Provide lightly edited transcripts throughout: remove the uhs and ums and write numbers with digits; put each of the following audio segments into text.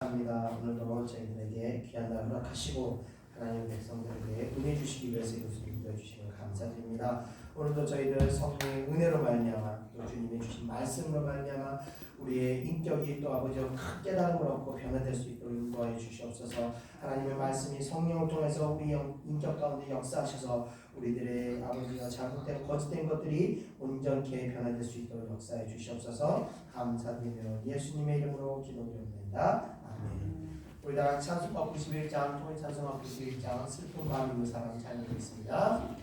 감사합니다. 오늘도 저희들에게 귀한 날 허락하시고 하나님의 백성들에게 은혜 주시기 위해서 이것을 인도해 주시는 감사드립니다. 오늘도 저희들 성령의 은혜로 말미암아 또 주님의 주신 말씀으로 말미암아 우리의 인격이 또 아버지와 큰 깨달음을 얻고 변화될 수 있도록 인도하여 주시옵소서. 하나님의 말씀이 성령을 통해서 우리 인격 가운데 역사하셔서 우리들의 아버지가 잘못된 거짓된 것들이 온전케 변화될 수 있도록 역사해 주시옵소서. 감사드리며 예수님의 이름으로 기도드립니다. 아멘. 우리 다 같이 찬송가 91장 통일 찬송가 91장 슬픈 마음 있는 사람 찬양하겠습니다.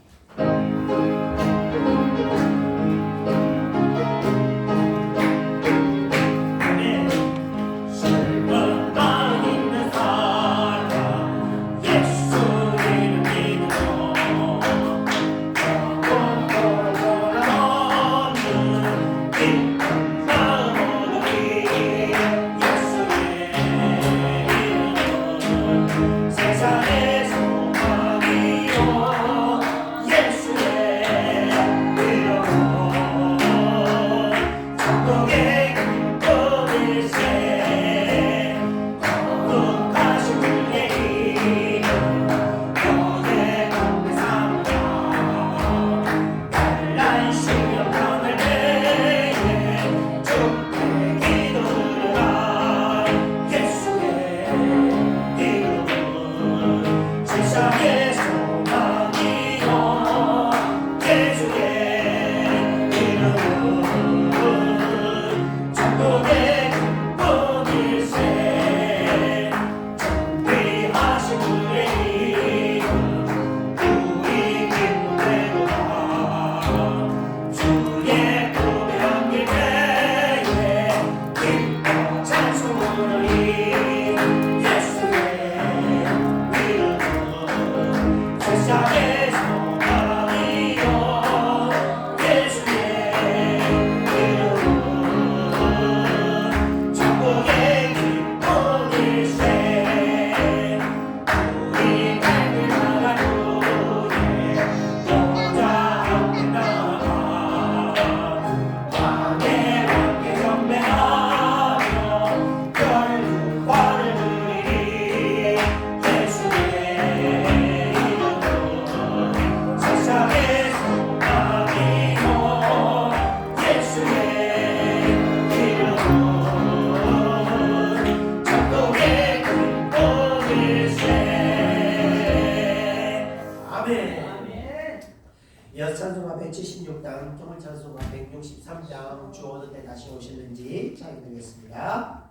이어서 찬송가 176장, 통일 찬송가 163장 주 어느 때 다시 오시는지 찬양드리겠습니다.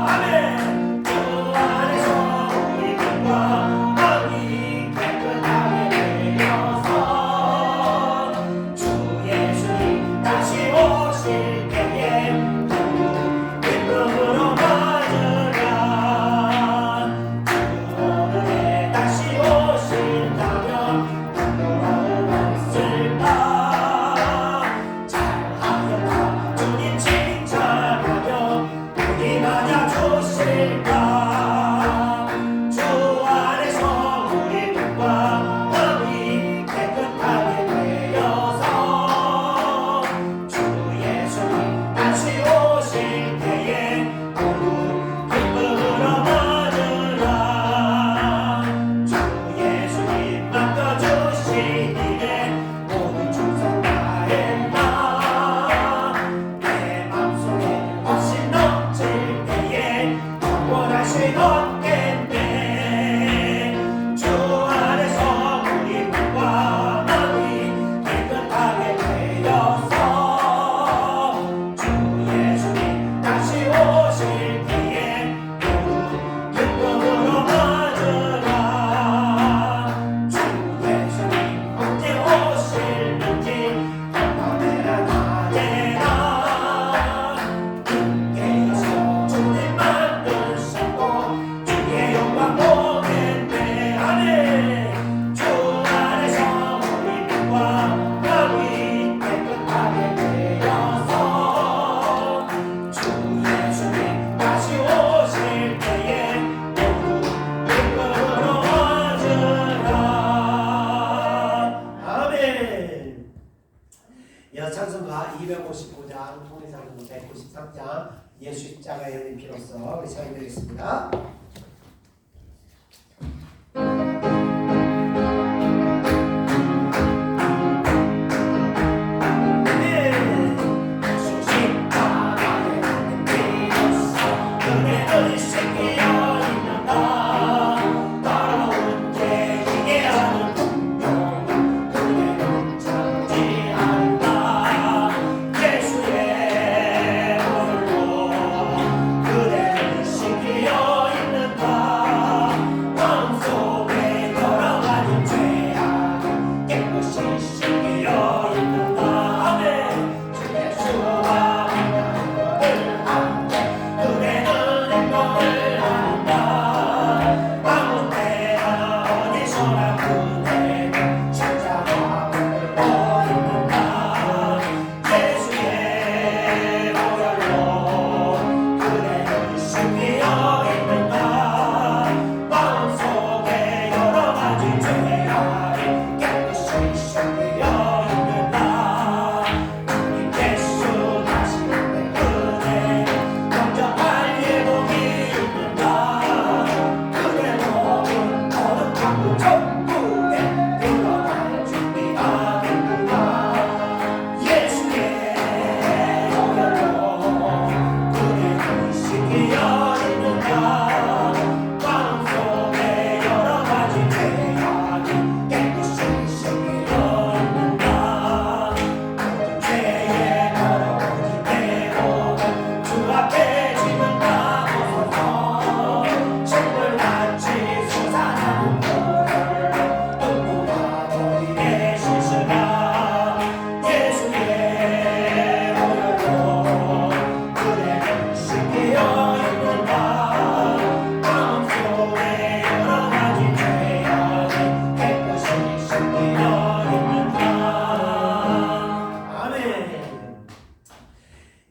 아멘. 주 안에서 우리 믿과 마음이 깨끗하 찬송가 259장, 통일상송가 193장, 예수 십자가 열린 피로써 우리 찬양드리겠습니다.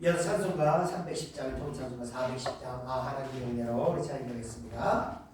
이어서 찬송가 310장, 통찬송가 410장, 하나님의 은혜로 우리 찬양하겠습니다.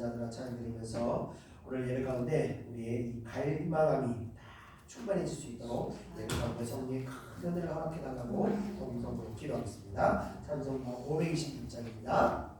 자들아 찬양드리면서 오늘 예배 가운데 우리의 이 갈망함이 충만해질 수 있도록 예배 가운데 성령의 큰 은혜를 허락해달라고 동성으로 기도하겠습니다. 찬송가 521장입니다.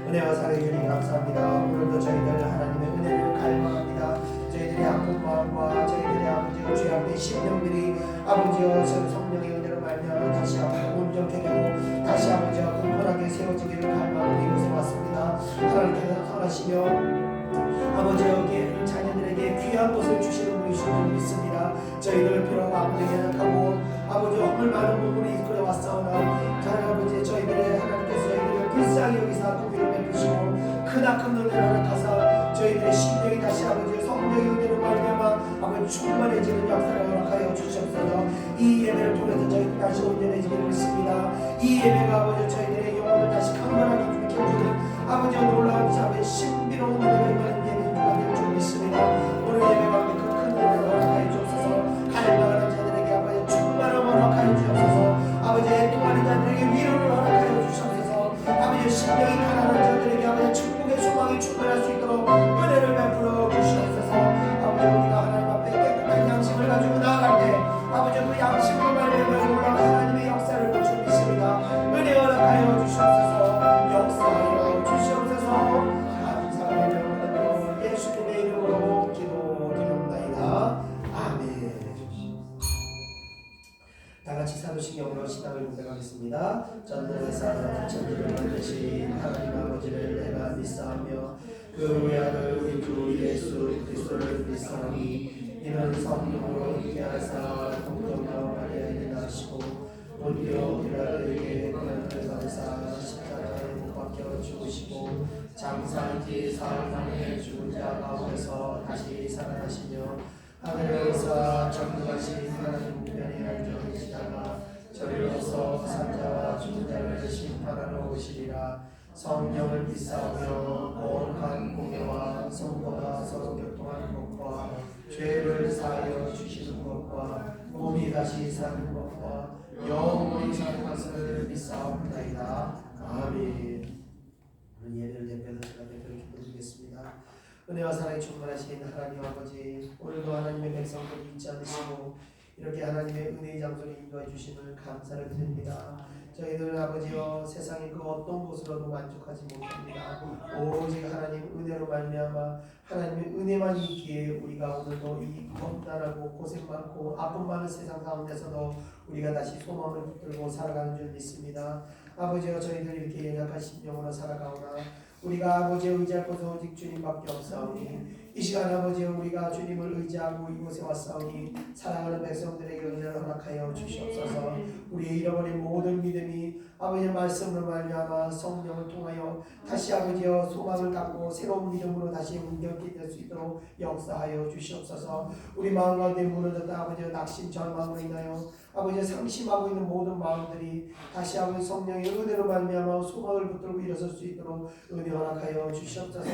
은혜와 사랑해 주님 감사합니다. 오늘도 저희들 하나님의 은혜를 갈망합니다. 저희들의 아픈 마음과 저희들의 아버지와 죄악된 심령들이 아버지와 성령의 은혜로 말미암아 다시 한번 온전케 되고 다시 아버지와 굳건하게 세워지기를 갈망하고 이곳에 왔습니다. 하나님께서 선하시며 아버지와 자녀들에게 귀한 것을 주시는 분이신 줄 믿습니다. 저희들 비록 아무리 연약하고 아버지 허물 많은 부분이 이끌어 왔사오나 아버지 저희들의 하나님께서 저희들을 불쌍히 여기사 구비를 베푸시고 크나큰 은혜를 허락하사 저희들의 심령이 다시 아버지의 성령의 은혜로 말미암아 아버지 충만해지는 역사를 허락하여 주시옵소서. 이 예배를 통해서 저희들 다시 온전해지기를 믿습니다. 이 예배가 아버지 저희들의 영혼을 다시 강건하게 일으켜주는 아버지와 놀라운 자의 신비로운 은혜를 입는 예배를 주가 될 믿습니다. 오늘 예배 가운데 그 큰 은혜를 허락하여 주옵소서. 갈망하는 자들에게 아버지 충만함을 허락하여 주옵소서. 아버지 애통하는 자들에게 위로를 허락하여 주옵소서. 아버지 심령이 가난한 자들에게 아버지 천국의 소망이 충만할 수 있도록 은혜를 베풀어 주시옵소서. 아버지 우리가 하나님 앞에 깨끗한 양심을 가지고 나아갈 때 아버지 그 양심으로 말미암아 놀라운 하나님의 역사를 볼 줄 믿습니다. 은혜 허락하여 주시옵소서. 역사하여 주시옵소서. 감사하며 예수님의 이름으로 기도드립니다. 아멘. 다같이 사도신경으로 신앙을 고백하겠습니다. 전능하사 천지를 만드신 하나님 아버지를 내가 믿사오며 그 외아들 우리 주 예수 그리스도를 믿사오니 이는 성령으로 있게하사 동정녀 마리아에게 낳으시고 본디오 빌라도에게 고난을 받으사 십자가에 못 박혀 죽으시고 장사한 뒤 사흘 만에 죽은 자 가운데서 다시 살아나시며 하늘에서 전능하신 하나님 우편에 앉아 계시다가 저리로서 산자와 죽은 자를 심판하러 오시리라. 성령을 비싸우며 거룩한 공예와 성도가 서로 교통하는 것과 죄를 사하여 주시는 것과 몸이 다시 사는 것과 영원히 사는 것을 비싸옵나이다. 아멘. 오늘 예배를 대표해서 제가 대표를 기도드리겠습니다. 은혜와 사랑이 충만하신 하나님 아버지, 오늘도 하나님의 백성들을 잊지 않으시고 이렇게 하나님의 은혜의 장소를 인도해 주심을 감사를 드립니다. 저희들 아버지여 세상의 그 어떤 곳으로도 만족하지 못합니다. 오직 하나님 은혜로 말미암아 하나님의 은혜만 있기에 우리가 오늘도 이 험난하고 고생 많고 아픔 많은 세상 가운데서도 우리가 다시 소망을 붙들고 살아가는 줄 믿습니다. 아버지여 저희들 이렇게 연약한 심령으로 살아가오나 우리가 아버지의 의지할 곳은 오직 주님밖에 없사오니 이 시간 아버지여 우리가 주님을 의지하고 이곳에 왔사오니 사랑하는 백성들에게 은혜를 허락하여 주시옵소서. 우리의 잃어버린 모든 믿음이 아버지의 말씀으로 말미암아 성령을 통하여 다시 아버지여 소망을 갖고 새로운 믿음으로 다시 운격이 될 수 있도록 역사하여 주시옵소서. 우리 마음 가운데 무너졌다 아버지여 낙심 절망으로 인하여 아버지 상심하고 있는 모든 마음들이 다시 아버지 성령의 은혜로 말미암아 소망을 붙들고 일어설 수 있도록 은혜 허락하여 주시옵소서.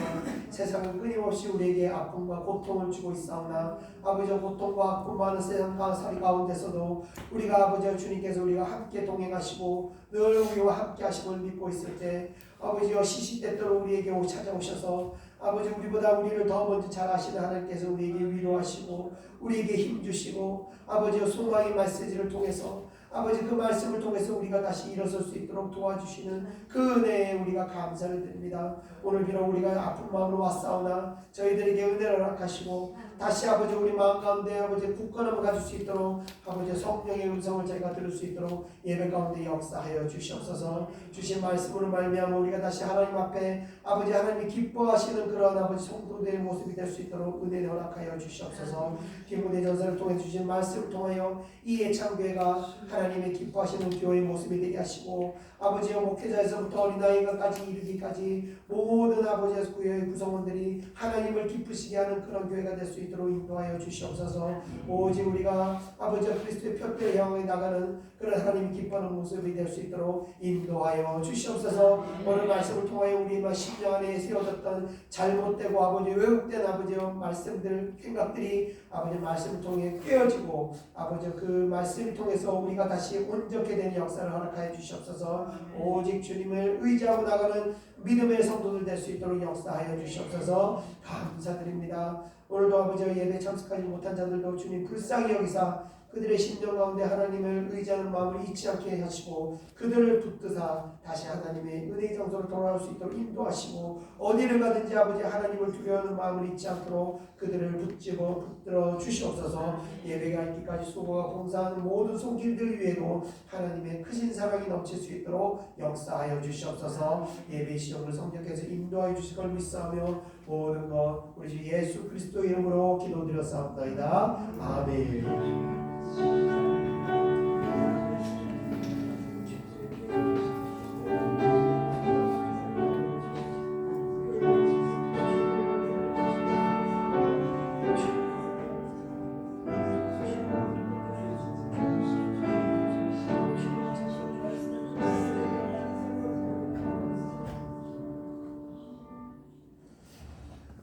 세상은 끊임없이 우리에게 아픔과 고통을 주고 있사오나 아버지 고통과 아픔 많은 세상 살이 가운데서도 우리가 아버지 주님께서 우리가 함께 동행하시고 늘 우리와 함께 하심을 믿고 있을 때 아버지여 시시때때로 우리에게 찾아오셔서 아버지 우리보다 우리를 더 먼저 잘 아시는 하나님께서 우리에게 위로하시고 우리에게 힘주시고 아버지여 소망의 메시지를 통해서 아버지 그 말씀을 통해서 우리가 다시 일어설 수 있도록 도와주시는 그 은혜에 우리가 감사를 드립니다. 오늘 비록 우리가 아픈 마음으로 왔사오나 저희들에게 은혜를 허락하시고 다시 아버지 우리 마음 가운데 아버지 굳건함을 가질 수 있도록 아버지 성령의 음성을 저희가 들을 수 있도록 예배 가운데 역사하여 주시옵소서. 주신 말씀으로 말미암아 우리가 다시 하나님 앞에 아버지 하나님이 기뻐하시는 그런 아버지 성도들의 모습이 될 수 있도록 은혜를 허락하여 주시옵소서. 디모데 전서를 통해 주신 말씀을 통하여 이 예창교회가 하나님의 기뻐하시는 교회의 모습이 되게 하시고 아버지의 목회자에서부터 어린아이까지 이르기까지 모든 아버지의 교회의 구성원들이 하나님을 기쁘시게 하는 그런 교회가 될 수 있도록 인도하여 주시옵소서. 오직 우리가 아버지 그리스도의 표대를 향해 나가는 그런 하나님 기뻐하는 모습이 될 수 있도록 인도하여 주시옵소서. 오늘 말씀을 통하여 우리 심령 안에 세워졌던 잘못되고 아버지 왜곡된 아버지의 말씀들 생각들이 아버지 말씀을 통해 깨어지고 아버지 그 말씀을 통해서 우리가 다시 온전케 되는 역사를 허락하여 주시옵소서. 오직 주님을 의지하고 나가는 믿음의 성도들 될 수 있도록 역사하여 주시옵소서. 감사드립니다. 오늘도 아버지 예배 참석하지 못한 자들도 주님 불쌍히 여기사 그들의 심령 가운데 하나님을 의지하는 마음을 잊지 않게 하시고 그들을 붙드사 다시 하나님의 은혜의 장소로 돌아올 수 있도록 인도하시고 어디를 가든지 아버지 하나님을 두려워하는 마음을 잊지 않도록 그들을 붙들어 주시옵소서. 예배가 있기까지 수고와 봉사하는 모든 손길들 위에도 하나님의 크신 사랑이 넘칠 수 있도록 역사하여 주시옵소서. 예배 시험을 성령께서 인도하여 주실 걸 믿사오며 모든 것 우리 주 예수 그리스도 이름으로 기도드렸사옵나이다. 아멘.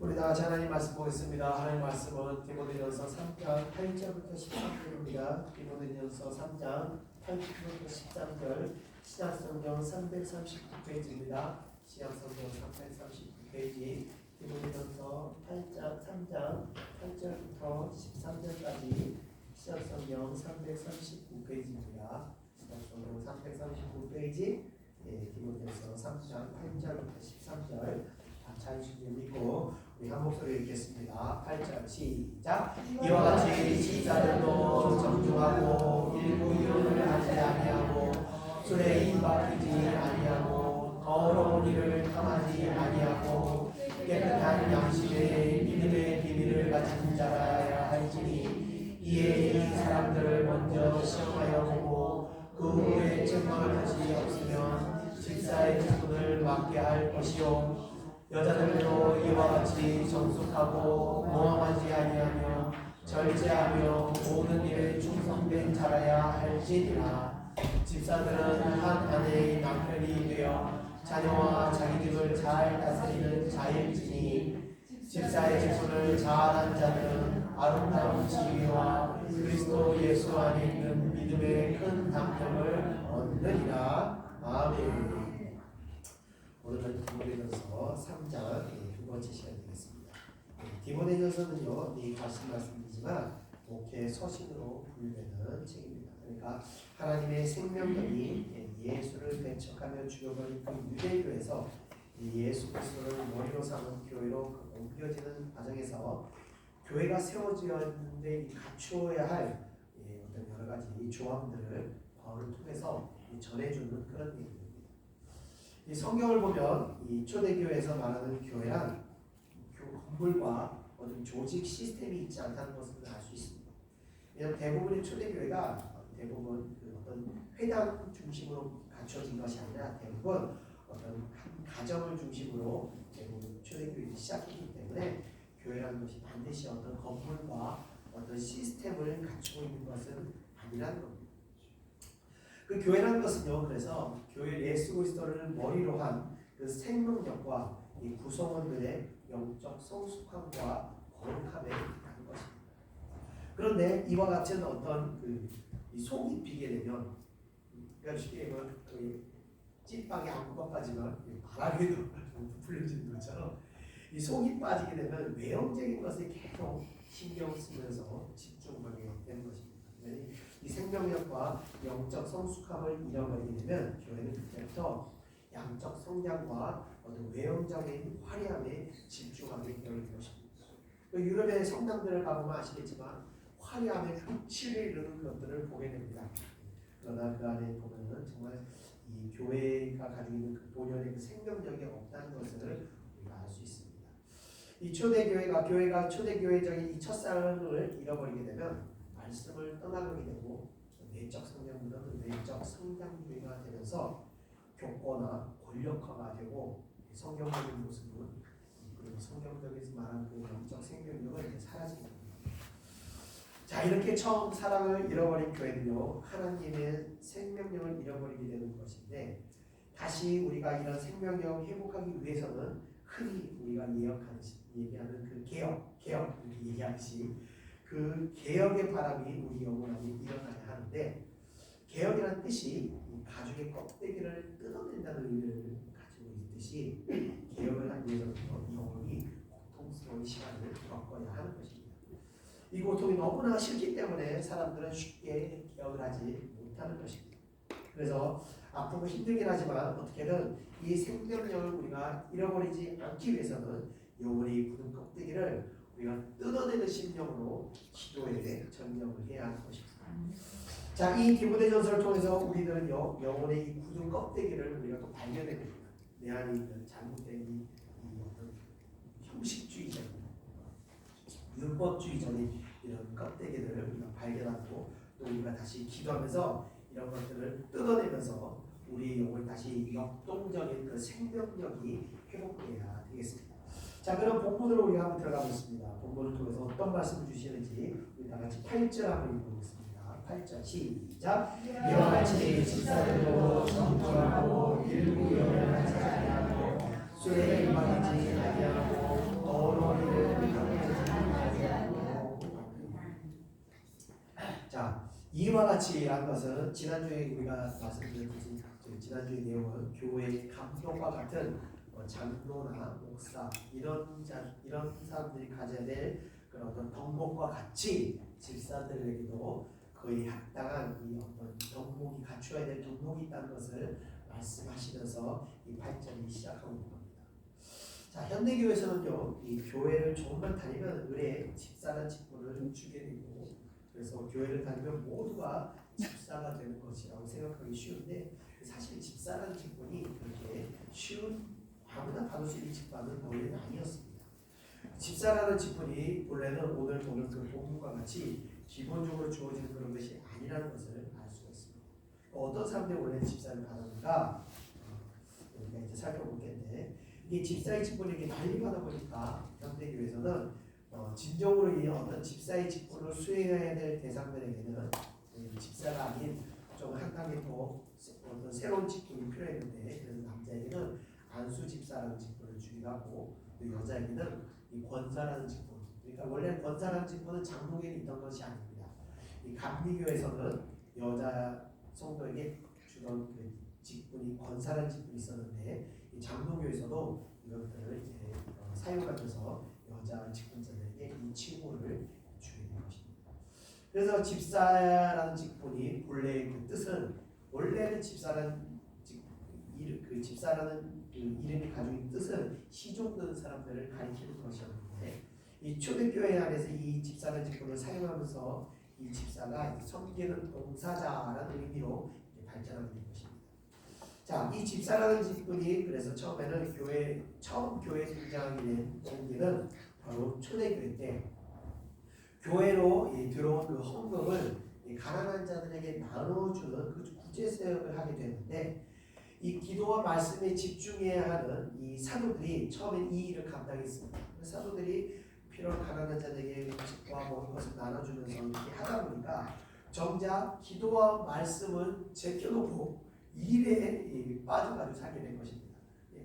우리 다 같이 하나님 말씀 보겠습니다. 하나님 말씀은 디모데전서 3장 8절부터 13절입니다. 디모데전서 3장 8절부터 13절 신약성경 339페이지입니다. 신약성경 339페이지 디모데전서 3장 8절부터 13절까지 신약성경 339페이지입니다. 신약성경 339페이지 디모데전서 3장 8절부터 13절 자유신을 믿고 우리 한 목소리 읽겠습니다. 8절 시작. 이와 같이 지자들도 정중하고 일부 이론을 하지 아니하고 술에 임박이지 아니하고 더러운 일을 탐하지 아니하고 깨끗한 양심의 믿음의 비밀을 가진 자라야 할지니 이에 이 사람들을 먼저 시험하여 보고 그 후에 증거를 하지 없으면 집사의 직분을 맡게 할 것이요 여자들도 이와 같이 정숙하고 모함하지 아니하며 절제하며 모든 일에 충성된 자라야 할지니라. 집사들은 한 아내의 남편이 되어 자녀와 자기 집을 잘 다스리는 자일지니 집사의 직분을 잘한 자들은 아름다운 지위와 그리스도 예수 안에 있는 믿음의 큰 담력을 얻느니라. 아멘. 오늘은 디모데전서 3장 두 번째 시간 되겠습니다. 디모데전서는요, 다시 말씀드리지만 목회 서신으로 분류되는 책입니다. 그러니까 하나님의 생명력이 예수를 배척하며 죽여버린 그 유대교에서 예수 그리스도를 머리로 삼은 교회로 옮겨지는 과정에서 교회가 세워지었는데 갖추어야 할 어떤 여러 가지 조항들을 바울을 통해서 전해주는 그런 얘기입니다. 이 성경을 보면 이 초대교회에서 말하는 교회란 건물과 어떤 조직 시스템이 있지 않다는 것을 알 수 있습니다. 왜냐하면 대부분의 초대교회가 대부분 그 어떤 회당 중심으로 갖춰진 것이 아니라 대부분 어떤 가정을 중심으로 대부분 초대교회가 시작했기 때문에 교회라는 것이 반드시 어떤 건물과 어떤 시스템을 갖추고 있는 것은 아니라는 겁니다. 그 교회라는 것은요, 그래서 교회 예수 그리스도를 머리로 한 그 생명력과 이 구성원들의 영적 성숙함과 거룩함에 있다는 것입니다. 그런데 이와 같은 어떤 이 속이 비게 되면, 그러니까 쉽게 얘기하면 찐빵에 아무것도 빠지면 바람에도 부풀려지는 것처럼 이 속이 빠지게 되면 외형적인 것에 계속 신경 쓰면서 집중하게 되는 것입니다. 이 생명력과 영적 성숙함을 잃어버리게 되면 교회는 그때부터 양적 성장과 어떤 외형적인 화려함에 집중하게 되는 것입니다. 유럽의 성당들을 가보면 아시겠지만 화려함에 흠치를 이루는 것들을 보게 됩니다. 그러나 그 안에 보면은 정말 이 교회가 가지고 있는 그 본연의 그 생명력이 없다는 것을 우리가 알 수 있습니다. 이 교회가 초대교회적인 이 첫사랑을 잃어버리게 되면 말씀을 떠나게 되고 내적 성장보다는 내적 성장교회가 되면서 교권화, 권력화가 되고 성경적인 모습은 그리고 성경적에서 말하는 그 영적 생명력은 사라지게 됩니다. 자, 이렇게 처음 사랑을 잃어버린 교회는요, 하나님의 생명력을 잃어버리게 되는 것인데, 다시 우리가 이런 생명력을 회복하기 위해서는 흔히 우리가 얘기하는 그 개혁 이렇게 얘기하듯이 그 개혁의 바람이 우리 영혼 안에 일어나야 하는데, 개혁이라는 뜻이 이 가죽의 껍데기를 뜯어낸다는 의미를 가지고 있듯이 개혁을 하기 위해서는 영혼이 고통스러운 시간을 겪어야 하는 것입니다. 이 고통이 너무나 싫기 때문에 사람들은 쉽게 개혁을 하지 못하는 것입니다. 그래서 아프고 힘들긴 하지만 어떻게든 이 생명력을 우리가 잃어버리지 않기 위해서는 영혼의 굳은 껍데기를 우리가 뜯어내는 심령으로 기도에 전념을 해야 하는 것입니다. 자, 이 디모데전서를 통해서 우리들은요, 영혼의 이 굳은 껍데기를 우리가 또 발견해 됩니다. 내 안에 있는 잘못된 이 어떤 형식주의적인, 율법주의적인 이런 껍데기들을 우리가 발견하고 또 우리가 다시 기도하면서 이런 것들을 뜯어내면서 우리 영혼이 다시 역동적인 그 생명력이 회복돼야 되겠습니다. 자, 그럼 본문으로 우리가 한번 들어가 보겠습니다. 본문을 통해서 어떤 말씀을 주시는지 우리 다 같이 8절 한번 읽어보겠습니다. 8절 시작. 이와 같이 집사들도 정결하고 일부 연연하지 아니하고 술에 임하지 아니하고 더러운 일을 하지 아니하고. 자, 이와 같이라는 것은 지난주에 우리가 말씀드렸듯이 지난주의 내용은 교회의 감독과 같은 장로나 목사 이런 사람들이 가져야 될 그런 어떤 덕목과 같이 집사들에게도 거의 합당한 이 어떤 덕목이 갖추어야 될 덕목이 있다는 것을 말씀하시면서 이 8절이 시작하고 있는 겁니다. 자, 현대교회에서는요, 이 교회를 조금만 다니면 의뢰 집사라는 직분을 주게 되고, 그래서 교회를 다니면 모두가 집사가 되는 것이라고 생각하기 쉬운데, 사실 집사라는 직분이 그렇게 쉬운 아무나 받을 수 있는 직분은 원래는 아니었습니다. 집사라는 직분이 원래는 오늘 보는 그 본문과 같이 기본적으로 주어지는 그런 것이 아니라는 것을 알 수가 있습니다. 어떤 사람들이 원래 집사를 받았는가 우리가 이제 살펴볼 텐데, 이 집사의 직분이 이렇게 난리가 나 보니까 현대교회에서는 진정으로 이 어떤 집사의 직분을 수행해야 될 대상들에게는 집사가 아닌 좀 한 단계 더 어떤 새로운 직분이 필요했는데 그래서 남자에게는 안수 집사라는 직분을 주기도 하고 또 여자에게는 이 권사라는 직분. 그러니까 원래 권사라는 직분은 장로에게 있던 것이 아닙니다. 이 감리교에서는 여자 성도에게 주던 그 직분이 권사라는 직분이 있었는데 이 장로교에서도 이것들을 이제 사용하면서 여자 직분자들에게 이 칭호를 주게 된 것입니다. 그래서 집사라는 직분이 본래의 그 뜻은 원래는 집사라는 집사라는 그 이름이 가지고 있는 뜻은 시종되는 사람들을 가리키는 것이었는데 이 초대교회 안에서 이 집사라는 직분을 사용하면서 이 집사가 섬기는 봉사자라는 의미로 발전하게 된 것입니다. 자, 이 집사라는 직분이 그래서 처음에는 처음 교회에 등장하게 된 공기는 바로 초대교회 때 교회로 들어온 그 헌금을 가난한 자들에게 나눠주는 그 구제 사역을 하게 되는데 이 기도와 말씀에 집중해야 하는 이 사도들이 처음엔 이 일을 감당했습니다. 사도들이 필요한 가난한 자들에게 음식과 먹을 것을 나눠주면서 이렇게 하다 보니까 정작 기도와 말씀은 제껴놓고 일에 빠져가지고 살게 된 것입니다.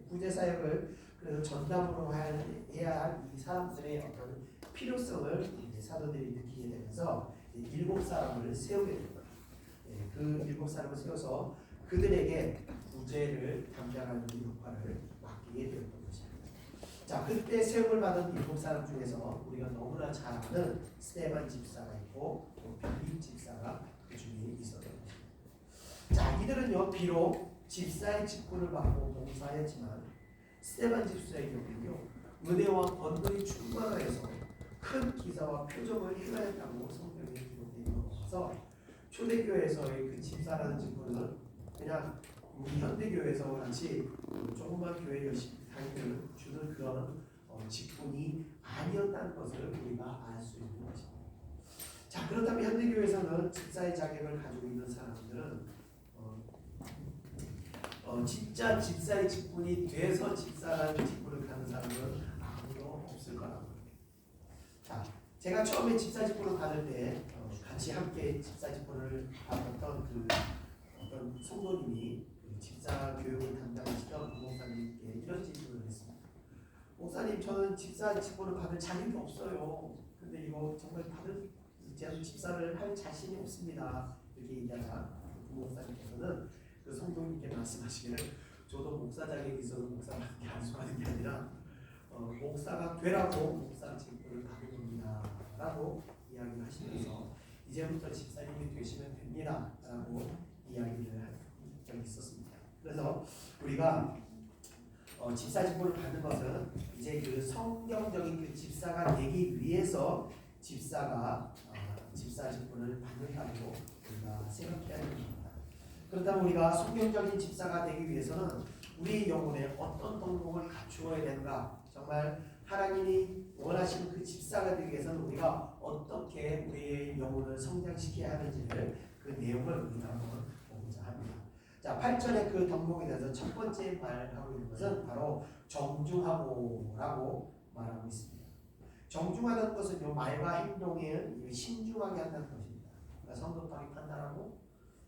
구제 사역을 그래서 전담으로 해야 할 이 사람들의 어떤 필요성을 사도들이 느끼게 되면서 7사람을 세우게 됩니다. 그 7사람을 세워서 그들에게 구제를 담당하는 역할을 맡기게 되었던 것입니다. 자, 그때 세움을 받은 7사람 중에서 우리가 너무나 잘 아는 스데반 집사가 있고 또 빌립 집사가 그 중에 있었던 것입니다. 자, 이들은요 비록 집사의 직분을 받고 봉사했지만 스데반 집사의 경우는요 은혜와 권능이 충만하여서 큰 기사와 표적을 행하였다고 성경에 기록되어 있어서 초대교회에서의 그 집사라는 직분은 그냥 우리 현대교회에서 같이 조그만 교회 열심히 다니는 주는 그런 직분이 아니었다는 것을 우리가 알 수 있는 것입니다. 자, 그렇다면 현대교회에서는 집사의 자격을 가지고 있는 사람들은 진짜 집사의 직분이 돼서 집사라는 직분을 갖는 사람은 아무도 없을 거라고 합니다. 자, 제가 처음에 집사 직분을 받을 때 같이 함께 집사 직분을 받았던 그 어떤 성도님이 집사 교육을 담당하시던 목사님께 이런 질문을 했습니다. 목사님, 저는 집사 직분을 받을 자격이 없어요. 근데 이거 정말 제가 집사를 할 자신이 없습니다. 이렇게 얘기하자 목사님께서는 그 성도님께 말씀하시기를 저도 목사 자격이 있어서 목사가 단순하는 게 아니라 목사가 되라고 목사 직분을 받은 겁니다 라고 이야기를 하시면서 이제부터 집사님이 되시면 됩니다 라고 이야기를 한 적이 있었습니다. 그래서 우리가 집사 직분을 받는 것은 이제 그 성경적인 그 집사가 되기 위해서 집사가 집사 직분을 받는다고 우리가 생각해야 됩니다. 그렇다면 우리가 성경적인 집사가 되기 위해서는 우리 영혼에 어떤 덕목을 갖추어야 되는가? 정말 하나님이 원하시는 그 집사가 되기 위해서는 우리가 어떻게 우리의 영혼을 성장시켜야 하는지를 그 내용을 우리가 한번 보고자 합니다. 자, 8절의 그 덕목에 대해서 첫 번째 말하고 있는 것은 바로 정중하고라고 말하고 있습니다. 정중하다는 것은 요 말과 행동에 신중하게 한다는 것입니다. 그러니까 성급하게 판단하고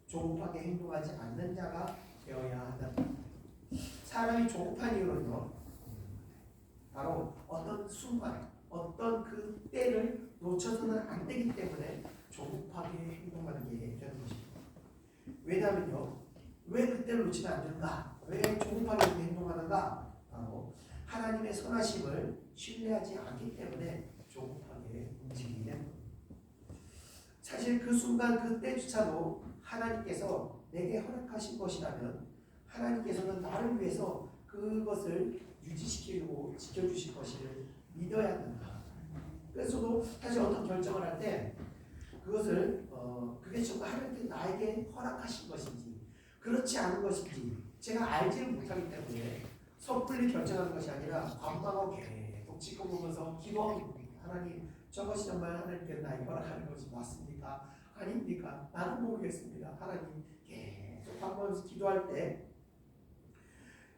조급하게 행동하지 않는 자가 되어야 한다는 것입니다. 사람이 조급한 이유는요, 바로 어떤 순간, 어떤 그 때를 놓쳐서는 안 되기 때문에 조급하게 행동하는 게 되는 것입니다. 왜냐하면요, 왜 그때를 놓치면 안 되는가? 왜 조급하게 행동하는가? 바로 하나님의 선하심을 신뢰하지 않기 때문에 조급하게 움직이게 되는 겁니다. 사실 그 순간 그때조차도 하나님께서 내게 허락하신 것이라면 하나님께서는 나를 위해서 그것을 유지시키고 지켜주실 것을 믿어야 한다. 그래서도 사실 어떤 결정을 할 때 그것을 그게 정말 하나님께 나에게 허락하신 것인지 그렇지 않은 것인지 제가 알지를 못하기 때문에 섣불리 결정하는 것이 아니라 관망하고 계속 지켜보면서 기도하고 하나님 저것이 정말 하나님께서 나에게 허락하는 것이 맞습니까? 아닙니까? 나는 모르겠습니다. 하나님 계속 관망하면서 기도할 때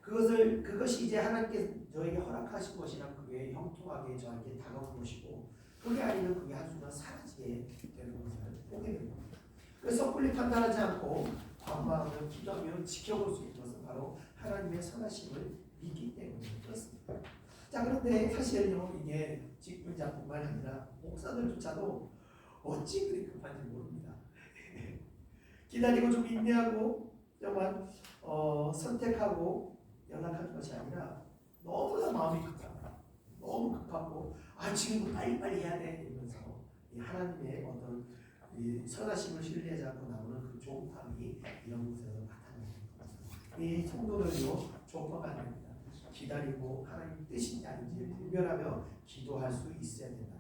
그것이 이제 하나님께서 저에게 허락하신 것이란 그게 형통하게 저에게 다가온 것이고 그게 아니면 그게 한순간 사라지게 되는 것을 보게 됩니다. 그 섣불리 판단하지 않고 관망하며 기도하며 지켜볼 수 있는 것은 바로 하나님의 선하심을 믿기 때문에 그렇습니다. 자, 그런데 사실요, 이게 직분자뿐만 아니라 목사들조차도 어찌 그리 급한지 모릅니다. 기다리고 좀 인내하고 정말 선택하고 연락하는 것이 아니라 너무나 마음이 급하다. 너무 급하고 지금 빨리빨리 해야 돼 이러면서 이 하나님의 어떤 이 선하심을 신뢰하지 않고 나오는 그 조급함이 이런 곳에서 나타납니다. 이 성도들요, 조급하면 안 됩니다. 기다리고 하나님 뜻인지 아닌지 분별하며 기도할 수 있어야 된다.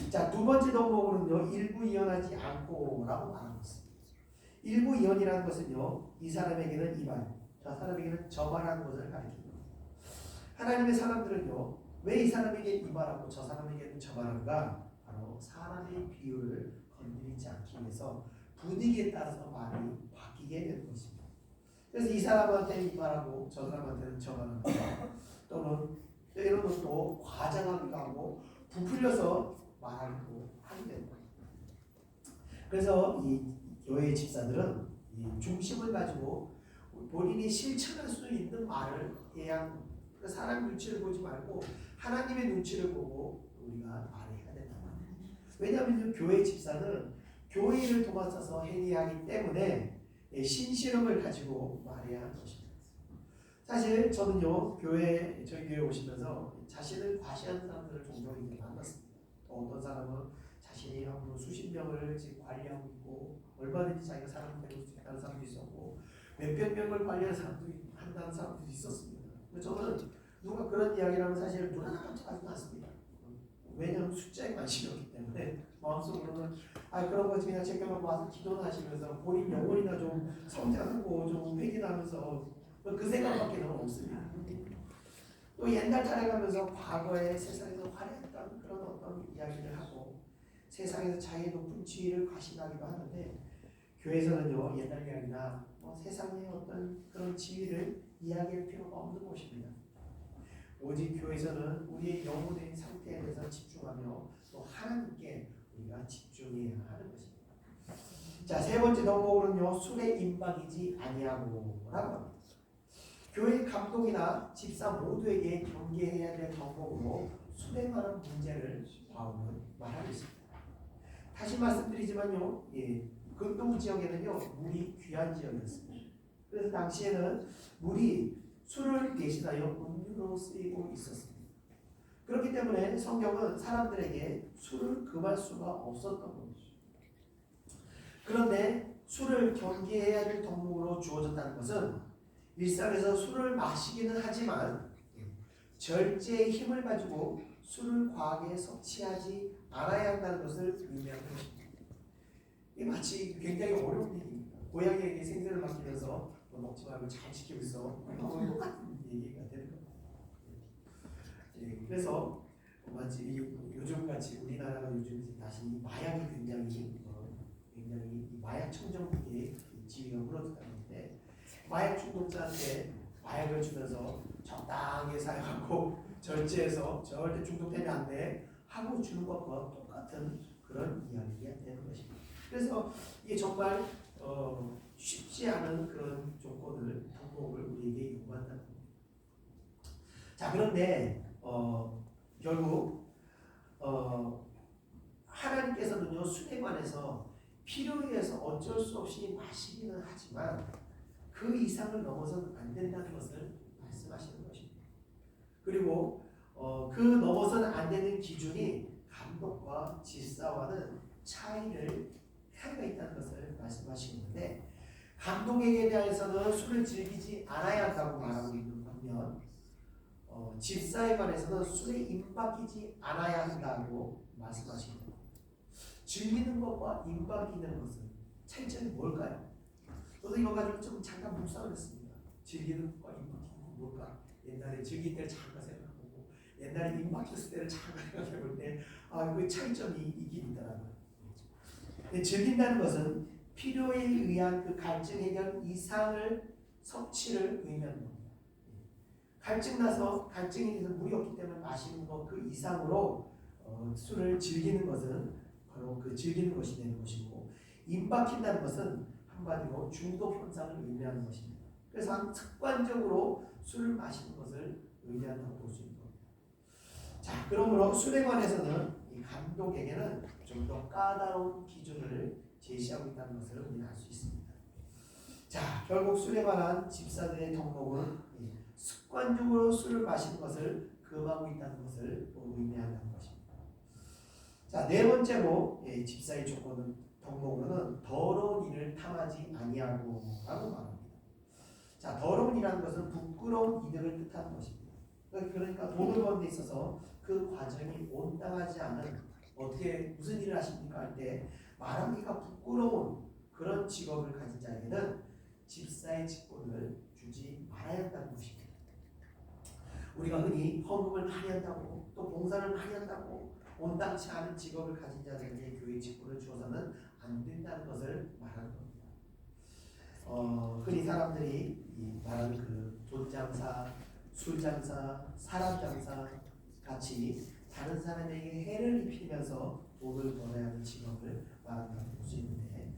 자, 두 번째 덕목으로는요, 일부이언하지 않고라고 말하고 있습니다. 일부이언이라는 것은요, 이 사람에게는 이 말, 저 사람에게는 저 말하는 것을 가리킵니다. 하나님의 사람들은요, 왜 이 사람에게 이 말하고 저 사람에게는 저 말하는가? 바로 사람의 비유를 건드리지 않기 위해서 분위기에 따라서 말이 바뀌게 되는 것입니다. 그래서 이 사람한테는 이 말하고 저 사람한테는 저 말하는 거, 또는 때로는 또 과장하기도 하고 부풀려서 말하기도 하게 되는 거예요. 그래서 이 교회의 집사들은 이 중심을 가지고 본인이 실천할 수 있는 말을 해야 합니다. 사람 눈치를 보지 말고 하나님의 눈치를 보고 우리가 말해야 된다. 왜냐하면 교회 집사는 교회를 도맡아서 행위하기 때문에 신실함을 가지고 말해야 하는 것입니다. 사실 저는요, 저희 교회 오시면서 자신을 과시하는 사람들을 종종 만났습니다. 어떤 사람은 자신이 앞으로 수십 명을 지금 관리하고 있고 얼마든지 자기가 사람을 데려올 수 있다는 사람도 있었고 몇백 명을 관리하는 사람도 한다는 사람도 있었습니다. 저는 누가 그런 이야기를 하면 사실 눈 하나 깜짝하지 않습니다. 왜냐하면 숫자에 관심이 없기 때문에 마음속으로는 그런 거 그냥 제껴놓고 와서 기도나 하시면서 본인 영혼이나 좀 성장하고 좀 회개하면서 그 생각밖에는 없습니다. 또 옛날 타령하면서 과거에 세상에서 화려했던 그런 어떤 이야기를 하고 세상에서 자기의 높은 지위를 과신하기도 하는데 교회에서는요, 옛날 이야기나 세상의 어떤 그런 지위를 이야기할 필요가 없는 곳입니다. 오직 교회에서는 우리의 영혼의 상태에 대해서 집중하며 또 하나님께 우리가 집중해야 하는 것입니다. 자, 세 번째 덕목으로는요, 술에 임박이지 아니하고 라고 합니다. 교회 감독이나 집사 모두에게 경계해야 될 덕목으로 술에 관한 문제를 바울은 말하고 있습니다. 다시 말씀드리지만요, 근동 지역에는요, 물이 귀한 지역이었습니다. 그래서 당시에는 물이 술을 대신하여 음료로 쓰이고 있었습니다. 그렇기 때문에 성경은 사람들에게 술을 금할 수가 없었던 겁니다. 그런데 술을 경계해야 될 덕목으로 주어졌다는 것은 일상에서 술을 마시기는 하지만 절제의 힘을 가지고 술을 과하게 섭취하지 않아야 한다는 것을 의미하는 것입니다. 이 마치 굉장히 어려운 얘기입니다. 고양이에게 생선을 맡기면서 먹지 말고 잘 지키고 있어. 똑같은 얘기가 되는 겁니다. 그래서 마치 요즘같이 우리나라가 요즘 다시 마약이 굉장히 마약 청정국의 지위가 무너졌다는데 마약 중독자한테 마약을 주면서 적당히 사용하고 절제해서 절대 중독되면 안 돼 하고 주는 것과 똑같은 그런 이야기가 되는 것입니다. 그래서 이게 정말 쉽지 않은 그런 조건을 덕목을 우리에게 요구한다는 겁니다. 자, 그런데 결국 하나님께서는요, 술에 관해서 필요에 의해서 어쩔 수 없이 마시기는 하지만 그 이상을 넘어서는 안 된다는 것을 말씀하시는 것입니다. 그리고 그 넘어서는 안 되는 기준이 감독과 집사와는 차이가 있다는 것을 말씀하시는데 감독에게 대해서는 술을 즐기지 않아야 한다고 말하고 있는 반면 집사에 관해서는 술에 임박이지 않아야 한다고 말씀하십니다. 즐기는 것과 임박이는 것은 차이점이 뭘까요? 저도 이거 가지고 좀 잠깐 묵상을 했습니다. 즐기는 것과 임박이는 건 뭘까? 옛날에 즐길 때를 잠깐 생각해보고 옛날에 임박했을 때를 잠깐 생각해볼 때 그 차이점이 있긴 있더라고요. 즐긴다는 것은 필요에 의한 그 갈증 해결 이상을 섭취를 의미하는 겁니다. 갈증이 돼서 물이 없기 때문에 마시는 것 그 이상으로 술을 즐기는 것은 바로 그 즐기는 것이 되는 것이고 임박힌다는 것은 한마디로 중독 현상을 의미하는 것입니다. 그래서 습관적으로 술을 마시는 것을 의미한다고 볼 수 있는 겁니다. 자, 그러므로 술에 관해서는 이 감독에게는 좀 더 까다로운 기준을 제시하고 있다는 것을 우리는 알 수 있습니다. 자, 결국 술에 관한 집사들의 덕목은 습관적으로 술을 마시는 것을 금하고 있다는 것을 의미한다는 것입니다. 자, 네 번째로 집사의 조건은 덕목으로는 더러운 일을 탐하지 아니하고 라고 말합니다. 자, 더러운 일이라는 것은 부끄러운 이득을 뜻하는 것입니다. 그러니까 돈을 버는 데 있어서 그 과정이 온당하지 않은 어떻게 무슨 일을 하십니까 할 때 말하기가 부끄러운 그런 직업을 가진 자에게는 집사의 직분을 주지 말아야 한다는 것입니다. 우리가 흔히 헌금을 많이 한다고 또 봉사를 많이 한다고 온당치 않은 직업을 가진 자들에게 교회 직분을 주어서는 안 된다는 것을 말하는 겁니다. 흔히 사람들이 말하는 그 돈장사, 술장사, 사람장사 같이 다른 사람에게 해를 입히면서 돈을 벌어야 하는 직업을 말한다고 볼 수 있는데,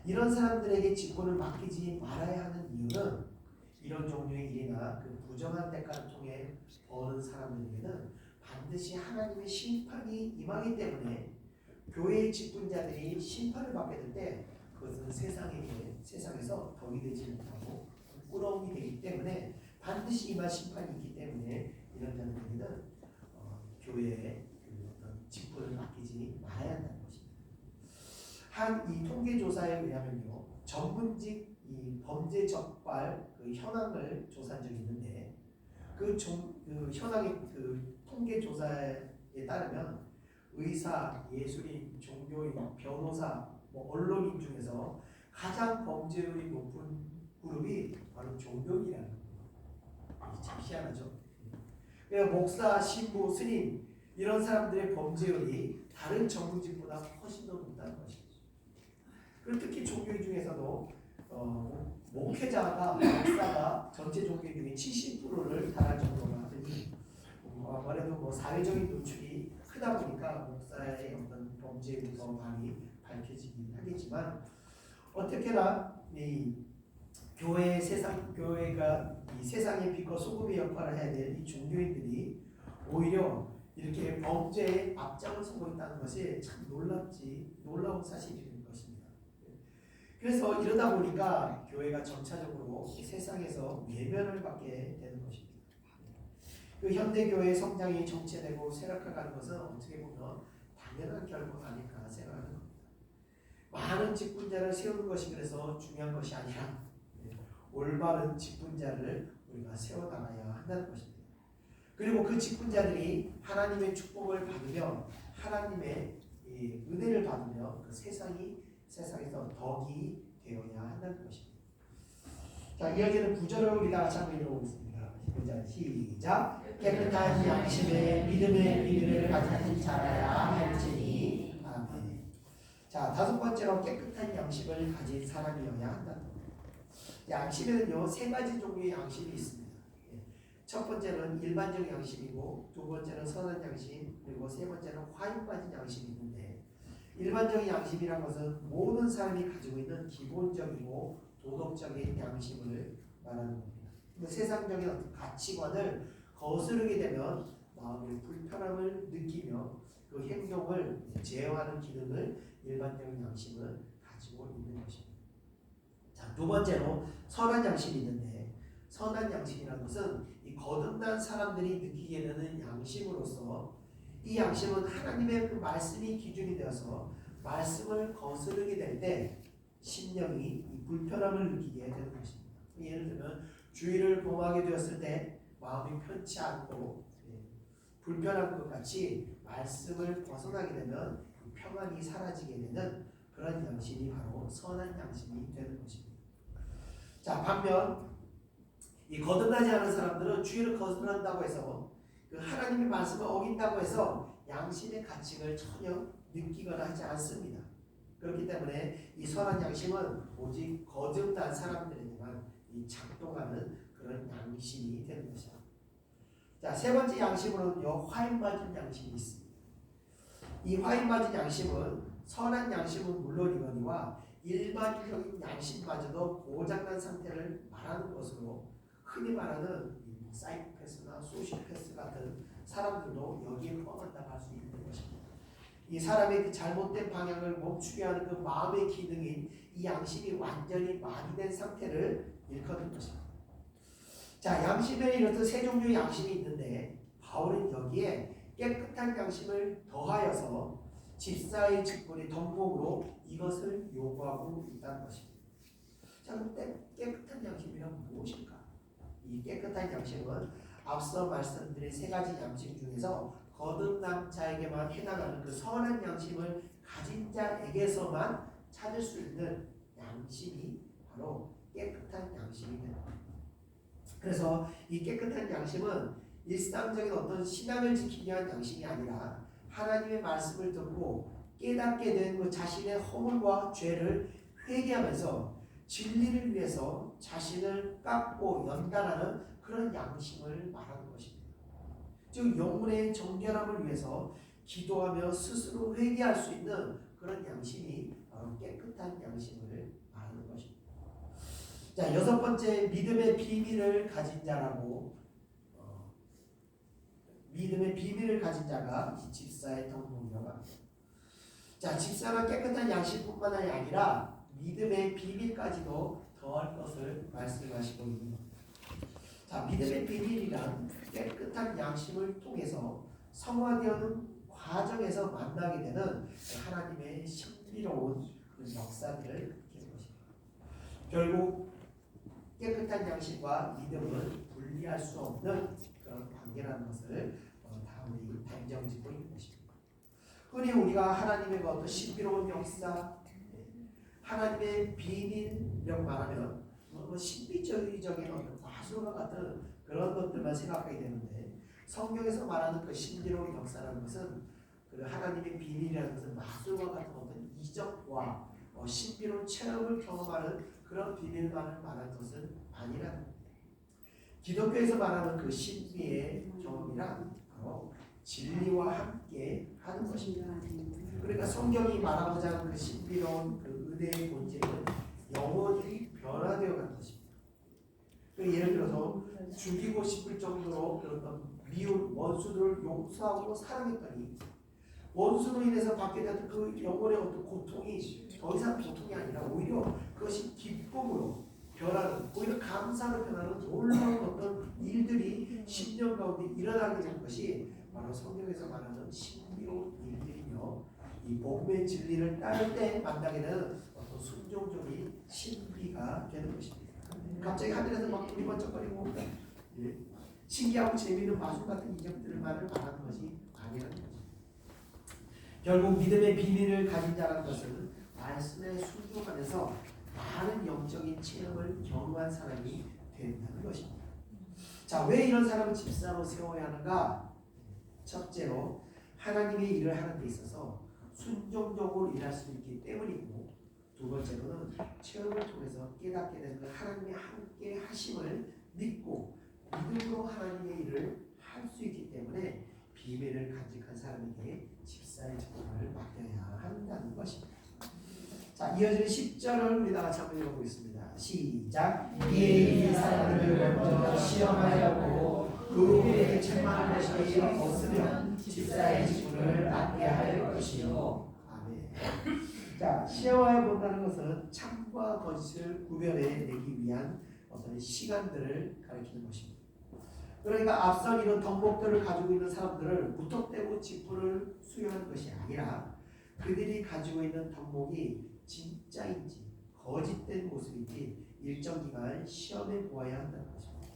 이런 사람들에게 직분을 맡기지 말아야 하는 이유는 이런 종류의 일이나 그 부정한 대가를 통해 버는 사람들에게는 반드시 하나님의 심판이 임하기 때문에 교회의 직분자들이 심판을 받게 될 때 그것은 세상에서 덕이 되지 못하고 부끄러움이 되기 때문에 반드시 임할 심판이 있기 때문에 이런 자들에게는 교회에 그 어떤 직분을 맡기지 말아야 한다는 것입니다. 한 이 통계 조사에 의하면요, 전문직 이 범죄 적발 그 현황을 조사한 적이 있는데 그 현황의 그 통계 조사에 따르면 의사, 예술인, 종교인, 변호사, 언론인 중에서 가장 범죄율이 높은 그룹이 바로 종교인이라는 겁니다. 참 희한하죠. 그러니까 목사, 신부, 스님 이런 사람들의 범죄율이 다른 전문직보다 훨씬 더 높다는 것이죠. 그리고 특히 종교인 중에서도 목회자가 목사가 전체 종교인 중에 70%를 달할 정도로 하더니 아무래도 사회적인 노출이 크다 보니까 목사의 어떤 범죄율이 더 많이 밝혀지긴 하겠지만 어떻게나 이 교회가 이 세상의 빛과 소금의 역할을 해야 될 이 종교인들이 오히려 이렇게 범죄에 앞장을 서고 있다는 것이 참 놀라운 사실인 것입니다. 그래서 이러다 보니까 교회가 점차적으로 세상에서 외면을 받게 되는 것입니다. 그 현대교회의 성장이 정체되고 쇠락해가는 것은 어떻게 보면 당연한 결과가 아닐까 생각하는 겁니다. 많은 직분자를 세우는 것이 그래서 중요한 것이 아니라 올바른 직분자를 우리가 세워나가야 한다는 것입니다. 그리고 그 직분자들이 하나님의 축복을 받으며 하나님의 은혜를 받으며 그 세상에서 덕이 되어야 한다는 것입니다. 자, 이어지는 9절을 우리 다 같이 한번 읽어보겠습니다. 9절 시작. 깨끗한 양심에 믿음의 비밀을 가진 자라야 할지니. 아멘. 자, 다섯 번째로 깨끗한 양심을 가진 사람이어야 한다는 겁니다. 양심에는요, 세 가지 종류의 양심이 있습니다. 첫 번째는 일반적 양심이고, 두 번째는 선한 양심, 그리고 세 번째는 화인 빠진 양심이 있는데, 일반적인 양심이란 것은 모든 사람이 가지고 있는 기본적이고 도덕적인 양심을 말하는 겁니다. 세상적인 어떤 가치관을 거스르게 되면 마음의 불편함을 느끼며 그 행동을 제어하는 기능을 일반적인 양심은 가지고 있는 것입니다. 자, 두 번째로 선한 양심이 있는데, 선한 양심이라는 것은 이 거듭난 사람들이 느끼게 되는 양심으로서 이 양심은 하나님의 그 말씀이 기준이 되어서 말씀을 거스르게 될 때 심령이 이 불편함을 느끼게 되는 것입니다. 예를 들면 주의를 범하게 되었을 때 마음이 편치 않고 불편한 것 같이 말씀을 벗어나게 되면 평안이 사라지게 되는 그런 양심이 바로 선한 양심이 되는 것입니다. 자, 반면 이 거듭나지 않은 사람들은 주의를 거스른다고 해서 그 하나님의 말씀을 어긴다고 해서 양심의 가책을 전혀 느끼거나 하지 않습니다. 그렇기 때문에 이 선한 양심은 오직 거듭난 사람들에게만 작동하는 그런 양심이 되는 것입니다. 자, 세 번째 양심으로는요, 화인맞은 양심이 있습니다. 이 화인맞은 양심은 선한 양심은 물론이거니와 일반적인 양심마저도 고장난 상태를 말하는 것으로 흔히 말하는 사이코패스나 소시오패스 같은 사람들도 여기에 포함한다고 할 수 있는 것입니다. 이 사람의 그 잘못된 방향을 멈추게 하는 그 마음의 기능인 이 양심이 완전히 마비된 상태를 일컫는 것입니다. 자, 양심에 이렇듯 세 종류의 양심이 있는데 바울은 여기에 깨끗한 양심을 더하여서 집사의 직분의 덤봉으로 이것을 요구하고 있다는 것입니다. 자, 그럼 깨끗한 양심이란 무엇일까? 이 깨끗한 양심은 앞서 말씀드린 세 가지 양심 중에서 거듭난 자에게만 해당하는 그 선한 양심을 가진 자에게서만 찾을 수 있는 양심이 바로 깨끗한 양심입니다. 그래서 이 깨끗한 양심은 일상적인 어떤 신앙을 지키기 위한 양심이 아니라 하나님의 말씀을 듣고 깨닫게 된 그 자신의 허물과 죄를 회개하면서 진리를 위해서 자신을 깎고 연단하는 그런 양심을 말하는 것입니다. 즉 영혼의 정결함을 위해서 기도하며 스스로 회개할 수 있는 그런 양심이 바로 깨끗한 양심을 말하는 것입니다. 자, 여섯 번째, 믿음의 비밀을 가진 자라고 믿음의 비밀을 가진 자가 이 집사의 덤봉이라고 합니다. 자, 집사는 깨끗한 양심뿐만 아니라 믿음의 비밀까지도 더할 것을 말씀하시고 있는 겁니다. 자, 믿음의 비밀이란 깨끗한 양심을 통해서 성화되어는 과정에서 만나게 되는 하나님의 신비로운 그 역사들을 일으키는 것입니다. 결국 깨끗한 양심과 믿음은 분리할 수 없는 그런 관계라는 것을 다음이 단정짓고 있는 것입니다. 흔히 우리가 하나님의 어떤 신비로운 역사, 하나님의 비밀이라고 말하면 신비주의적인 어떤 과수와 같은 그런 것들만 생각하게 되는데 성경에서 말하는 그 신비로운 역사라는 것은 그 하나님의 비밀이라는 것은 마술과 같은 어떤 이적과 신비로운 체험을 경험하는 그런 비밀만을 말하는 것은 아니라는 겁니다. 기독교에서 말하는 그 신비의 경험이란 바로 진리와 함께 하는 것입니다. 그러니까 성경이 말하고자 하는 그 신비로운 그 은혜의 본질은 영원히 변화되어 가는 것입니다. 예를 들어서 죽이고 싶을 정도로 그런 미운 원수들을 용서하고 사랑했더니 원수로 인해서 받게 되는 그 영혼의 어떤 고통이 더 이상 고통이 아니라 오히려 그것이 기쁨으로 변하는, 오히려 감사로 변하는 놀라운 어떤 일들이 10년 가운데 일어나게 되는 것이 바로 성경에서 말하는 신비로운 일들이며 이 복음의 진리를 따를 때 만나게 되는 어떤 순종적인 신비가 되는 것입니다. 갑자기 하늘에서 막 불이 번쩍거리고 신기하고 재미있는 마술 같은 이적들만을 말하는 것이 아니라는 거죠. 결국 믿음의 비밀을 가진 자라는 것은 말씀에 순종하면서 많은 영적인 체험을 경험한 사람이 된다는 것입니다. 자, 왜 이런 사람을 집사로 세워야 하는가? 첫째로 하나님의 일을 하는 데 있어서 순종적으로 일할 수 있기 때문이고, 두 번째로는 체험을 통해서 깨닫게 되는 하나님의 함께 하심을 믿고 믿음으로 하나님의 일을 할 수 있기 때문에 비밀을 간직한 사람에게 집사의 직분을 맡겨야 한다는 것입니다. 자, 이어지는 10절을 우리 다 같이 한번 읽어보겠습니다. 시작. 이 사람들을 먼저 시험하려고 그 후에 책망할 것이 없으면 집사의 직분을 맡게 할 것이요. 아멘. 자, 시험하여 본다는 것은 참과 거짓을 구별해내기 위한 어떤 시간들을 가리키는 것입니다. 그러니까 앞선 이런 덕목들을 가지고 있는 사람들을 무턱대고 직분을 수여하는 것이 아니라 그들이 가지고 있는 덕목이 진짜인지 거짓된 모습인지 일정 기간 시험해 보아야 한다는 것입니다.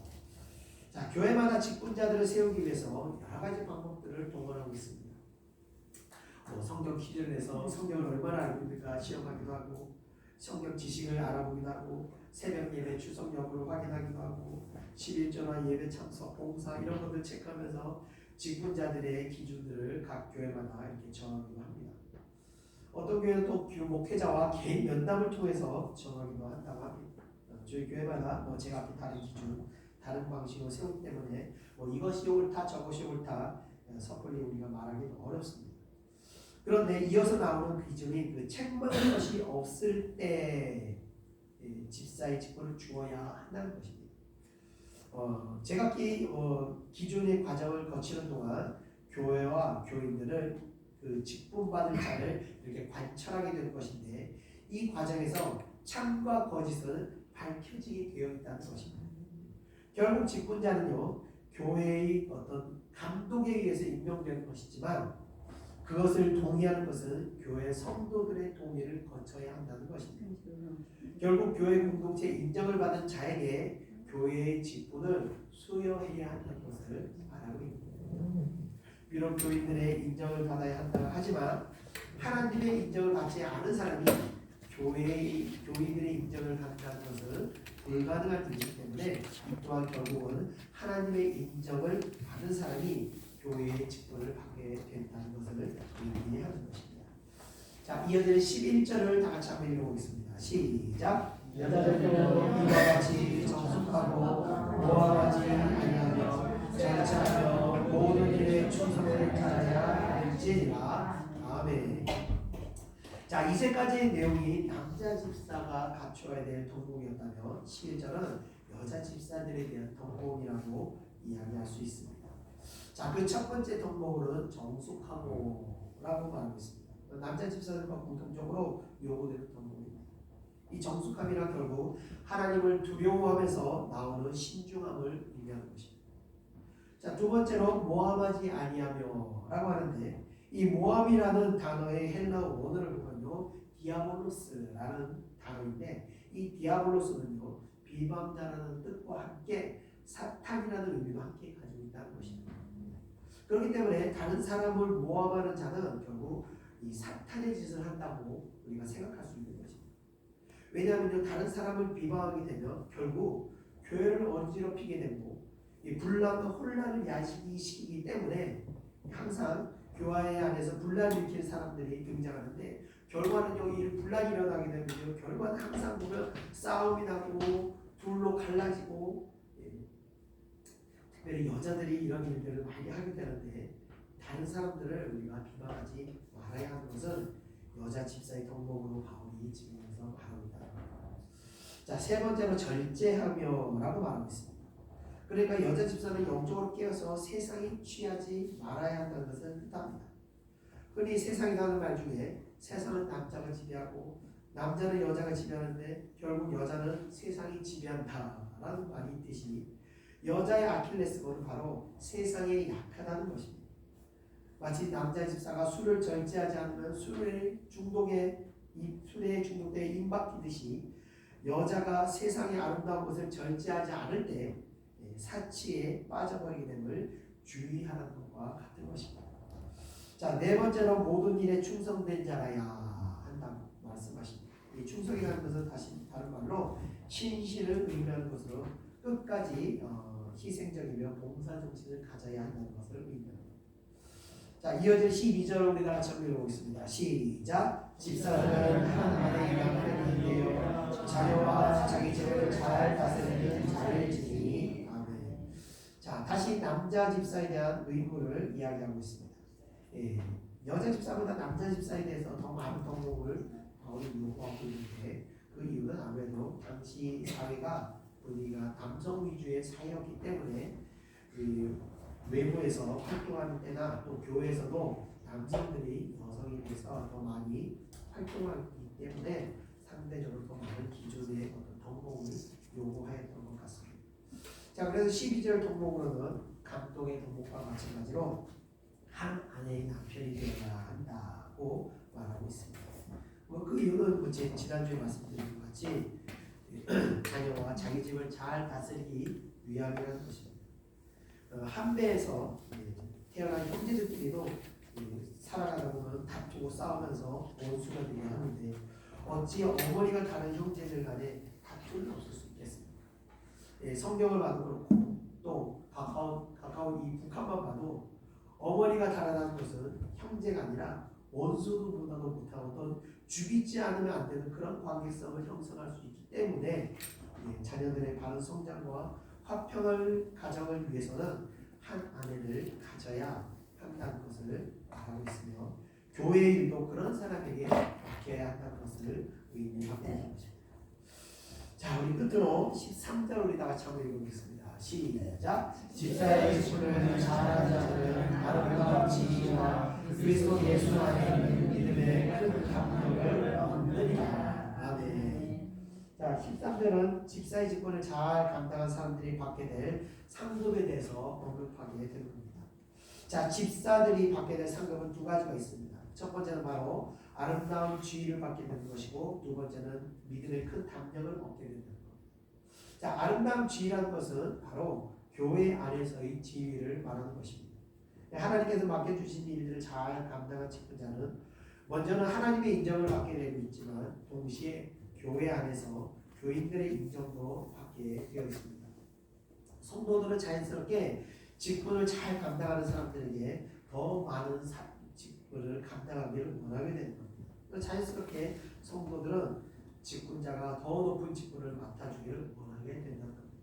자, 교회마다 직분자들을 세우기 위해서 여러 가지 방법들을 동원하고 있습니다. 성경 퀴즈를 내서 성경을 얼마나 알고 있는가 시험하기도 하고, 성경 지식을 알아보기도 하고, 새벽 예배 출석 여부를 확인하기도 하고, 11조나 예배 참석, 봉사 이런 것들 체크하면서 직분자들의 기준들을 각 교회마다 이렇게 정하기도 합니다. 어떤 교회는 또 목회자와 개인 면담을 통해서 정하기도 한다고 합니다. 저희 교회마다 제가 앞에 다른 기준, 다른 방식으로 세우기 때문에 이것이 옳다 저것이 옳다 섣불리 우리가 말하기는 어렵습니다. 그런데 이어서 나오는 그 기준이 그 책망할 것이 없을 때 집사의 직분을 주어야 한다는 것입니다. 제가 기존의 과정을 거치는 동안 교회와 교인들을 그 직분 받을 자를 이렇게 관찰하게 되는 것인데 이 과정에서 참과 거짓은 밝혀지게 되어 있다는 것입니다. 결국 직분자는요 교회의 어떤 감독에 의해서 임명되는 것이지만 그것을 동의하는 것은 교회 성도들의 동의를 거쳐야 한다는 것입니다. 결국 교회 공동체 인정을 받은 자에게 교회의 직분을 수여해야 한다는 것을 말하고 있습니다. 비록 교인들의 인정을 받아야 한다 하지만 하나님의 인정을 받지 않은 사람이 교인들의 인정을 받는다는 것은 불가능한 일이기 때문에 또한 결국은 하나님의 인정을 받은 사람이 교회의 직분을 받게 된다는 것을 의미하는 것입니다. 자, 이어지는 11절을 다 같이 한번 읽어보겠습니다. 시작. 여자들은 이와 같이 정숙하고 모함하지 아니하며 절제하며 모든 일에 충성을 다하여야 할지니라. 아멘. 자, 이제까지의 내용이 남자 집사가 갖추어야 될 덕목이었다면 11절은 여자 집사들에 대한 덕목이라고 이야기할 수 있습니다. 자, 그 첫 번째 덕목으로는 정숙하고라고 말하고 있습니다. 남자 집사들과 공통적으로 요구되는 덕목입니다. 이 정숙함이란 결국 하나님을 두려워하면서 나오는 신중함을 의미하는 것입니다. 자, 두 번째로 모함하지 아니하며라고 하는데 이 모함이라는 단어의 헬라어 원어를 보면요 디아볼로스라는 단어인데 이 디아볼로스는요 비방자라는 뜻과 함께 사탄이라는 의미도 함께 가지고 있다는 것입니다. 그렇기 때문에 다른 사람을 모함하는 자는 결국 이 사탄의 짓을 한다고 우리가 생각할 수 있는 것입니다. 왜냐하면 다른 사람을 비방하게 되면 결국 교회를 어지럽히게 되고 이 분란과 혼란을 야기시키기 때문에 항상 교회 안에서 분란을 일으키는 사람들이 등장하는데 결과는요 이 분란이 일어나게 되면 결과는 항상 보면 싸움이 나고 둘로 갈라지고 특별히 여자들이 이런 일들을 많이 하게 되는데 다른 사람들을 우리가 비방하지 말아야 하는 것은 여자 집사의 덕목으로 바울이 지금 여기서 말하고 있다. 자, 세 번째로 절제하며라고 말하고 있습니다. 그러니까 여자 집사는 영적으로 깨어서 세상에 취하지 말아야 한다는 것을 뜻합니다. 흔히 세상이라는 말 중에 세상은 남자가 지배하고 남자는 여자가 지배하는데 결국 여자는 세상이 지배한다라는 말이 있듯이 여자의 아킬레스건은 바로 세상에 약하다는 것입니다. 마치 남자 집사가 술을 절제하지 않으면 술에 중독돼 임박히듯이 여자가 세상의 아름다운 것을 절제하지 않을 때 사치에 빠져버리게 됨을 주의하는 것과 같은 것입니다. 자, 네 번째로 모든 일에 충성된 자라야 한다고 말씀하십니다. 이 충성이라는 것은 다시 다른 말로 신실을 의미하는 것으로 끝까지 희생적이며 봉사 정신을 가져야 한다는 것을 의미합니다. 자, 이어질 12절 우리 다 같이 읽어보겠습니다. 시작. 집사들은 한 아내의 남편이 되어 자녀와 자기 집을 잘 다스리는 자일지니. 아멘. 자, 다시 남자 집사에 대한 의무를 이야기하고 있습니다. 여자 집사보다 남자 집사에 대해서 더 많은 덕목을 바울이 요구하고 있는데 그 이유는 아무래도 당시 사회가 우리가 남성 위주의 사회였기 때문에 외부에서 활동하는 때나 또 교회에서도 남성들이 여성에 비해서 더 많이 활동하기 때문에 상대적으로 더 많은 기존의 어떤 덕목을 요구하였던 것 같습니다. 자, 그래서 12절 덕목으로는 감독의 덕목과 마찬가지로 한 아내의 남편이 되어야 한다고 말하고 있습니다. 그 이유는 지난주에 말씀드린 것 같이 자녀와 자기 집을 잘 다스리기 위함이라는 것입니다. 한배에서 태어난 형제들끼리도 살아가다 보면 다투고 싸우면서 원수가 되게 하는데 어찌 어머니가 다른 형제들 간에 다툼이 없을 수 있겠습니까? 성경을 봐도 그렇고 또 가까운 이 북한만 봐도 어머니가 달아나는 것은 형제가 아니라 원수보다도 못한 어떤 죽이지 않으면 안 되는 그런 관계성을 형성할 수 있기 때문에 자녀들의 바른 성장과 화평한 가정을 위해서는 한 아내를 가져야 한다는 것을 말하고 있으며 교회의 일도 그런 사람에게 맡겨야 한다는 것을 의미하고 있는 것입니다. 자, 우리 끝으로 13절 우리 다 같이 한번 읽어보겠습니다. 시작. 집사의 직분을 잘하는 자들은 아름다운 지혜와 그리스도 예수 안에 있는 믿음의 큰 감격을 얻느니라. 아멘. 자, 13절은 집사의 직분을 잘 감당한 사람들이 받게 될 상급에 대해서 언급하게 되는 겁니다. 자, 집사들이 받게 될 상급은 두 가지가 있습니다. 첫 번째는 바로 아름다운 지위를 받게 되는 것이고, 두 번째는 믿음의 큰 담력을 얻게 된다는 겁니다. 자, 아름다운 지위라는 것은 바로 교회 안에서의 지위를 말하는 것입니다. 하나님께서 맡겨주신 일들을 잘 감당한 직분자는 먼저는 하나님의 인정을 받게 되고 있지만 동시에 교회 안에서 교인들의 인정도 받게 되어 있습니다. 성도들은 자연스럽게 직분을 잘 감당하는 사람들에게 더 많은 직분을 감당하기를 원하게 되는 겁니다. 자연스럽게 성도들은 직분자가 더 높은 직분을 맡아주기를 원하게 된다는 겁니다.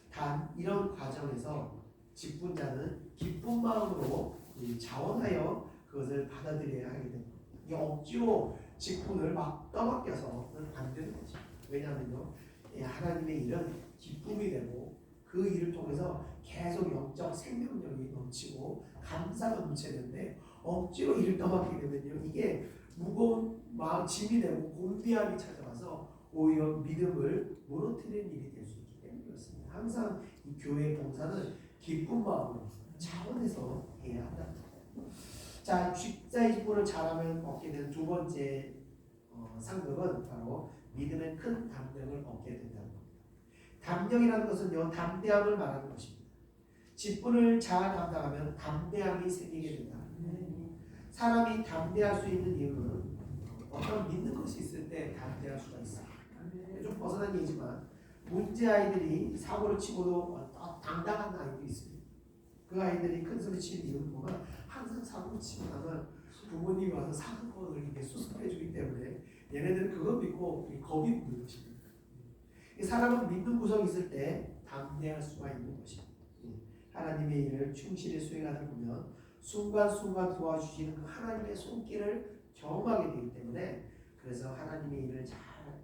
단 이런 과정에서 직분자는 기쁜 마음으로 자원하여 그것을 받아들여야 하게 됩니다. 이 억지로 직분을 막 떠맡겨서는 안 되는 거죠. 왜냐하면요, 하나님의 일은 기쁨이 되고 그 일을 통해서 계속 영적 생명력이 넘치고 감사가 넘치는데 억지로 일을 떠맡기게 되면요, 이게 무거운 마음 짐이 되고 곤비함이 찾아와서 오히려 믿음을 무너뜨리는 일이 될 수 있기 때문에 그렇습니다. 항상 이 교회 봉사는 기쁜 마음으로 자원해서 해야 한다. 자, 집사의 직분을 잘하면 얻게 되는 두 번째 상급은 바로 믿음의 큰 담력을 얻게 된다는 겁니다. 담력이라는 것은요, 담대함을 말하는 것입니다. 직분을 잘 감당하면 담대함이 생기게 된다. 사람이 담대할 수 있는 이유는 어떤 믿는 것이 있을 때 담대할 수가 있어요. 좀 벗어난 얘기지만 문제 아이들이 사고를 치고도 당당한 아이들이 있습니다. 그 아이들이 큰 소리 치는 이유는 뭐가 항상 사고를 치고 나면 부모님이 와서 사고를 이렇게 수습해 주기 때문에 얘네들은 그것 믿고 겁이 없는 것입니다. 사람은 믿는 구석이 있을 때 담대할 수가 있는 것입니다. 하나님의 일을 충실히 수행하다 보면 순간순간 도와주시는 그 하나님의 손길을 경험하게 되기 때문에, 그래서 하나님의 일을 잘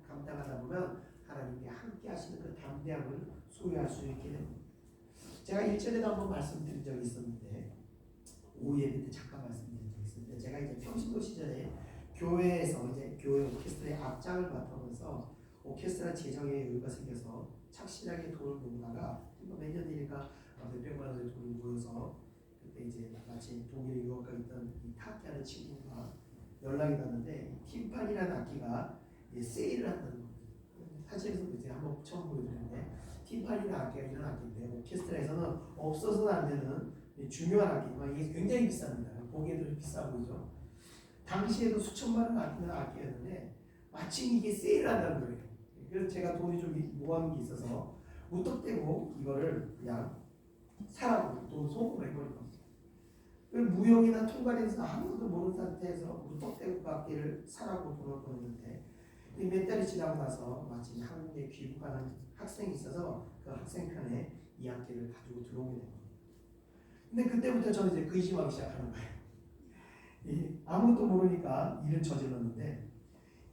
감당하다 보면 하나님께 함께 하시는 그 담대함을 소유할 수 있게 됩니다. 제가 1절에도 한번 말씀드린 적이 있었는데, 오후 예배 때 잠깐 말씀드린 적이 있었는데, 제가 이제 평신도 시절에 교회에서 이제 교회 오케스트라의 앞장을 맡으면서 오케스트라 재정에 여유가 생겨서 착실하게 돈을 모으다가 몇 년 뒤니까 몇백만 원의 돈이 모여서, 그때 이제 마치 독일에 유학 가 있던 이 타키하는 친구가 연락이 났는데 팀판이라는 악기가 세일을 한다는 겁니다. 사실에서 이제 한번 처음 보여드렸는데, 팀판이라는 악기가 이런 악기인데 오케스트라에서는 없어서는 안 되는 중요한 악기지만 이게 굉장히 비쌉니다. 보기에도 비싸 보이죠. 당시에도 수천만 원 아끼는 악기였는데 마침 이게 세일을 한다는 거예요. 그래서 제가 돈이 좀 모아놓은 게 있어서 무턱대고 이거를 그냥 사라고 돈 소금을 해버린 겁니다. 무용이나 통관에서 아무것도 모르는 상태에서 무턱대고 그 악기를 사라고 돈을 벌었는데, 몇 달이 지나고 나서 마침 한국에 귀국하는 학생이 있어서 그 학생 편에 이 악기를 가지고 들어오게 된 겁니다. 근데 그때부터 저는 이제 의심하기 시작하는 거예요. 아무것도 모르니까 일을 저질렀는데,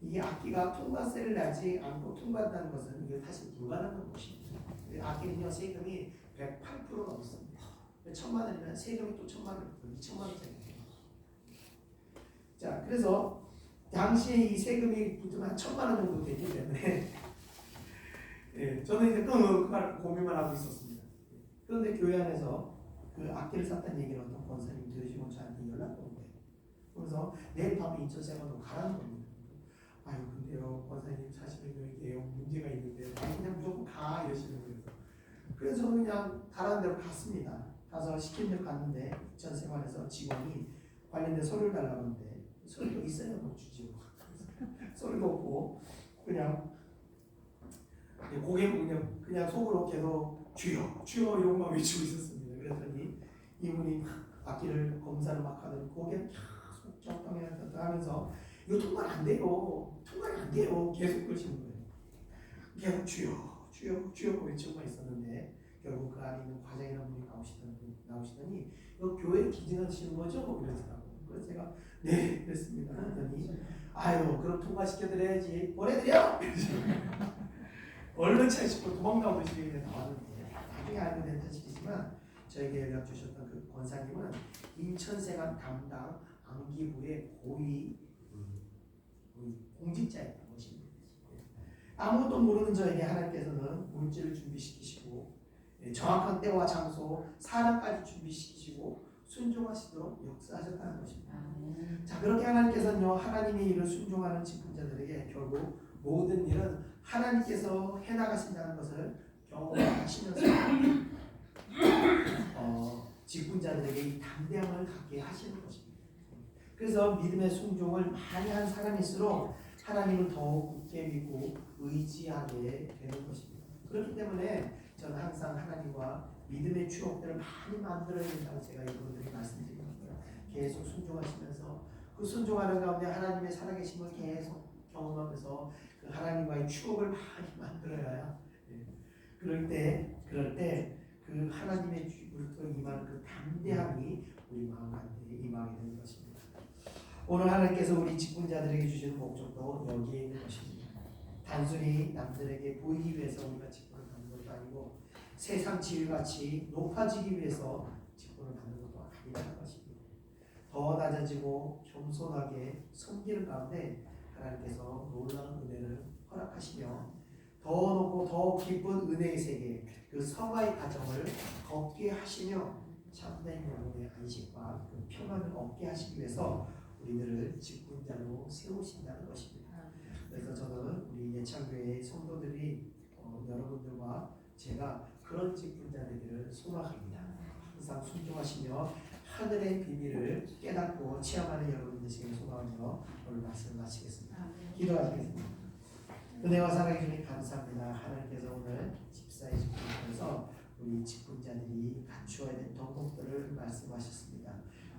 이게 악기가 통과세를 내지 않고 통과한다는 것은 이게 사실 불가능한 것입니다. 악기는요, 세금이 108% 넘습니다. 1,000만 원이면 세금이 또 1,000만 원, 2,000만 원짜리예요. 자, 그래서 당시에 이 세금이 붙으면 한 1,000만 원 정도 되기 때문에 저는 이제 그 고민만 하고 있었습니다. 그런데 교회 안에서 그 악기를 샀다는 얘기를 어떤 권사님이 들으시고 저한테 연락이 온 거예요. 그래서 내일 밤에 인천세관으로 가라는 겁니다. 아유, 근데요, 권사님 사실은 이게 문제가 있는데 그냥 무조건 가 이러시는 거예요. 그래서 저는 그냥 가라는 대로 갔습니다. 가서 시킨 대로 갔는데 인천세관에서 직원이 관련된 서류를 달라고 하는데 서류도 있어야 뭐 주지요. 서류도 없고 그냥 고개 그냥 속으로 계속 주여 주여 이런 거 외치고 있었습니다. 그랬더니 이분이 악기를 검사를 막 하더니 고개를 계속 적당하면서 이거 통관 안 돼요. 통관이 안 돼요. 계속 그러시는 거예요. 계속 주여 주여 주여 외치고만 있었는데, 결국 그 안에 있는 과장이라는 분이 나오시더니 이거 교회 기증하시는 거죠? 이러더라고요. 그래서 제가 네 그랬습니다. 그랬더니 아유 그럼 통과시켜드려야지 보내드려. 얼른 차 싣고 도망나오고 집에 나왔는데 나중에 알고 된 사실이지만 저에게 연락 주셨던 그 권사님은 인천세관 담당 안기부의 고위 공직자였던 것입니다. 아무것도 모르는 저에게 하나님께서는 물질을 준비시키시고 정확한 때와 장소, 사람까지 준비시키시고 순종하시도록 역사하셨다는 것입니다. 자, 그렇게 하나님께서는요, 하나님의 일을 순종하는 직분자들에게 결국 모든 일은 하나님께서 해나가신다는 것을 경험하시면서 직분자들에게 이 담대함을 갖게 하시는 것입니다. 그래서 믿음의 순종을 많이 한 사람일수록 하나님을 더욱 굳게 믿고 의지하게 되는 것입니다. 그렇기 때문에 저는 항상 하나님과 믿음의 추억들을 많이 만들어야 된다고 제가 여러분들에게 말씀드리는 거예요. 계속 순종하시면서 그 순종하는 가운데 하나님의 살아계심을 계속 경험하면서 그 하나님과의 추억을 많이 만들어야 그럴 때 그 하나님의 주로 임하는 그 담대함이 우리 마음 가운데 임하게 되는 것입니다. 오늘 하나님께서 우리 직분자들에게 주시는 목적도 여기에 있는 것입니다. 단순히 남들에게 보이기 위해서 우리가 직분을 받는 것도 아니고 세상 지위같이 높아지기 위해서 직분을 받는 것도 아니라는 것입니다. 더 낮아지고 겸손하게 섬기는 가운데 하나님께서 놀라운 은혜를 허락하시며 더 높고 더 깊은 은혜의 세계, 그 성화의 과정을 걷게 하시며 참된 영혼의 안식과 그 평안을 얻게 하시기 위해서 우리들을 직분자로 세우신다는 것입니다. 그래서 저는 우리 예창교회의 성도들이 여러분들과 제가 그런 직분자들을 소망합니다. 항상 순종하시며 하늘의 비밀을 깨닫고 체험하는 여러분 되시기를 소망하며 오늘 말씀을 마치겠습니다. 기도하시겠습니다. 은혜와 사랑해 주님 감사합니다. 하나님께서 오늘 집사의 집회를 통해서 우리 직분자들이 갖추어야 될 덕목들을 말씀하셨습니다.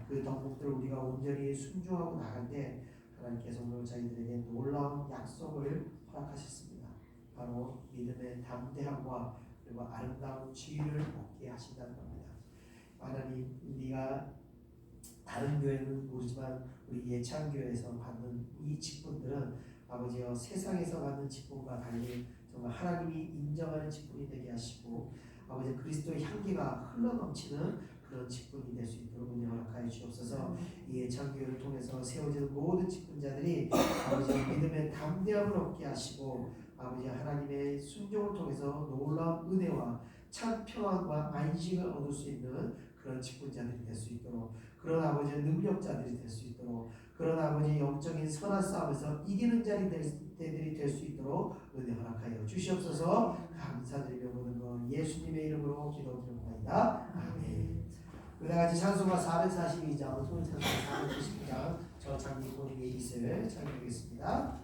그 덕목들을 우리가 온전히 순종하고 나갈 때 하나님께서 오늘 저희들에게 놀라운 약속을 허락하셨습니다. 바로 믿음의 담대함과 그리고 아름다운 지위를 얻게 하신다는 겁니다. 하나님, 우리가 다른 교회는 모르지만 우리 예창교회에서 받는 이 직분들은 아버지여 세상에서 받는 직분과 달리 정말 하나님이 인정하는 직분이 되게 하시고 아버지 그리스도의 향기가 흘러넘치는 그런 직분이 될 수 있도록 은혜 허락하여 주옵소서. 이 예창교회를 통해서 세워지는 모든 직분자들이 아버지 믿음의 담대함을 얻게 하시고 아버지 하나님의 순종을 통해서 놀라운 은혜와 참 평안과 안식을 얻을 수 있는 그런 직분자들이 될 수 있도록 그런 아버지 능력자들이 될 수 있도록 그런 아버지 영적인 선한 싸움에서 이기는 자들이 될 수 있도록 은혜 허락하여 주시옵소서. 감사드리며 모든 것 예수님의 이름으로 기도드립니다. 아멘. 그다같이 찬송가 442장 토요 찬송가 492장 저 장미고리의 이슬 찬양하겠습니다.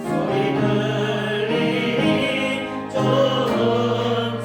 소리 들리니 좋은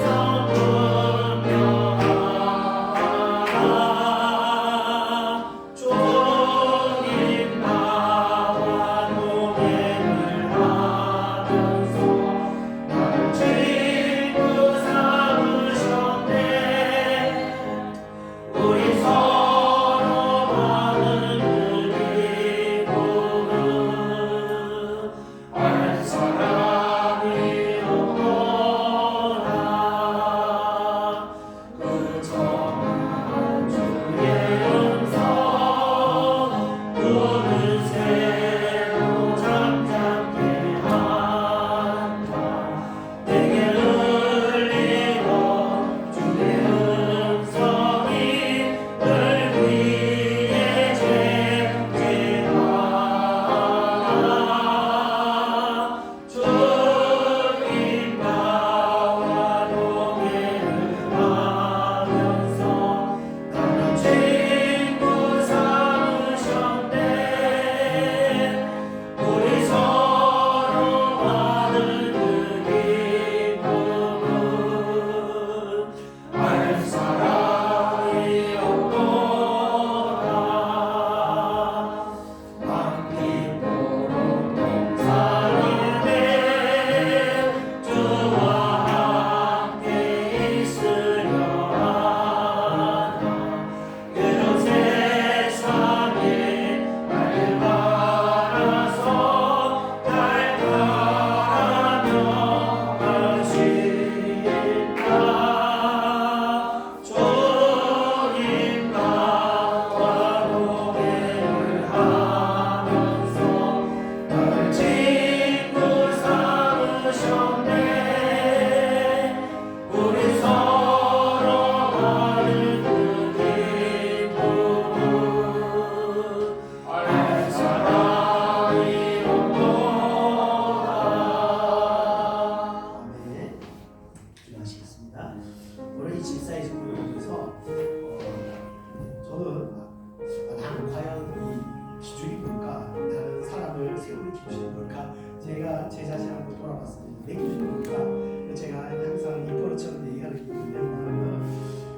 내 기준이 뭘까? 제가 항상 입버릇처럼 얘기하는 게 뭐냐면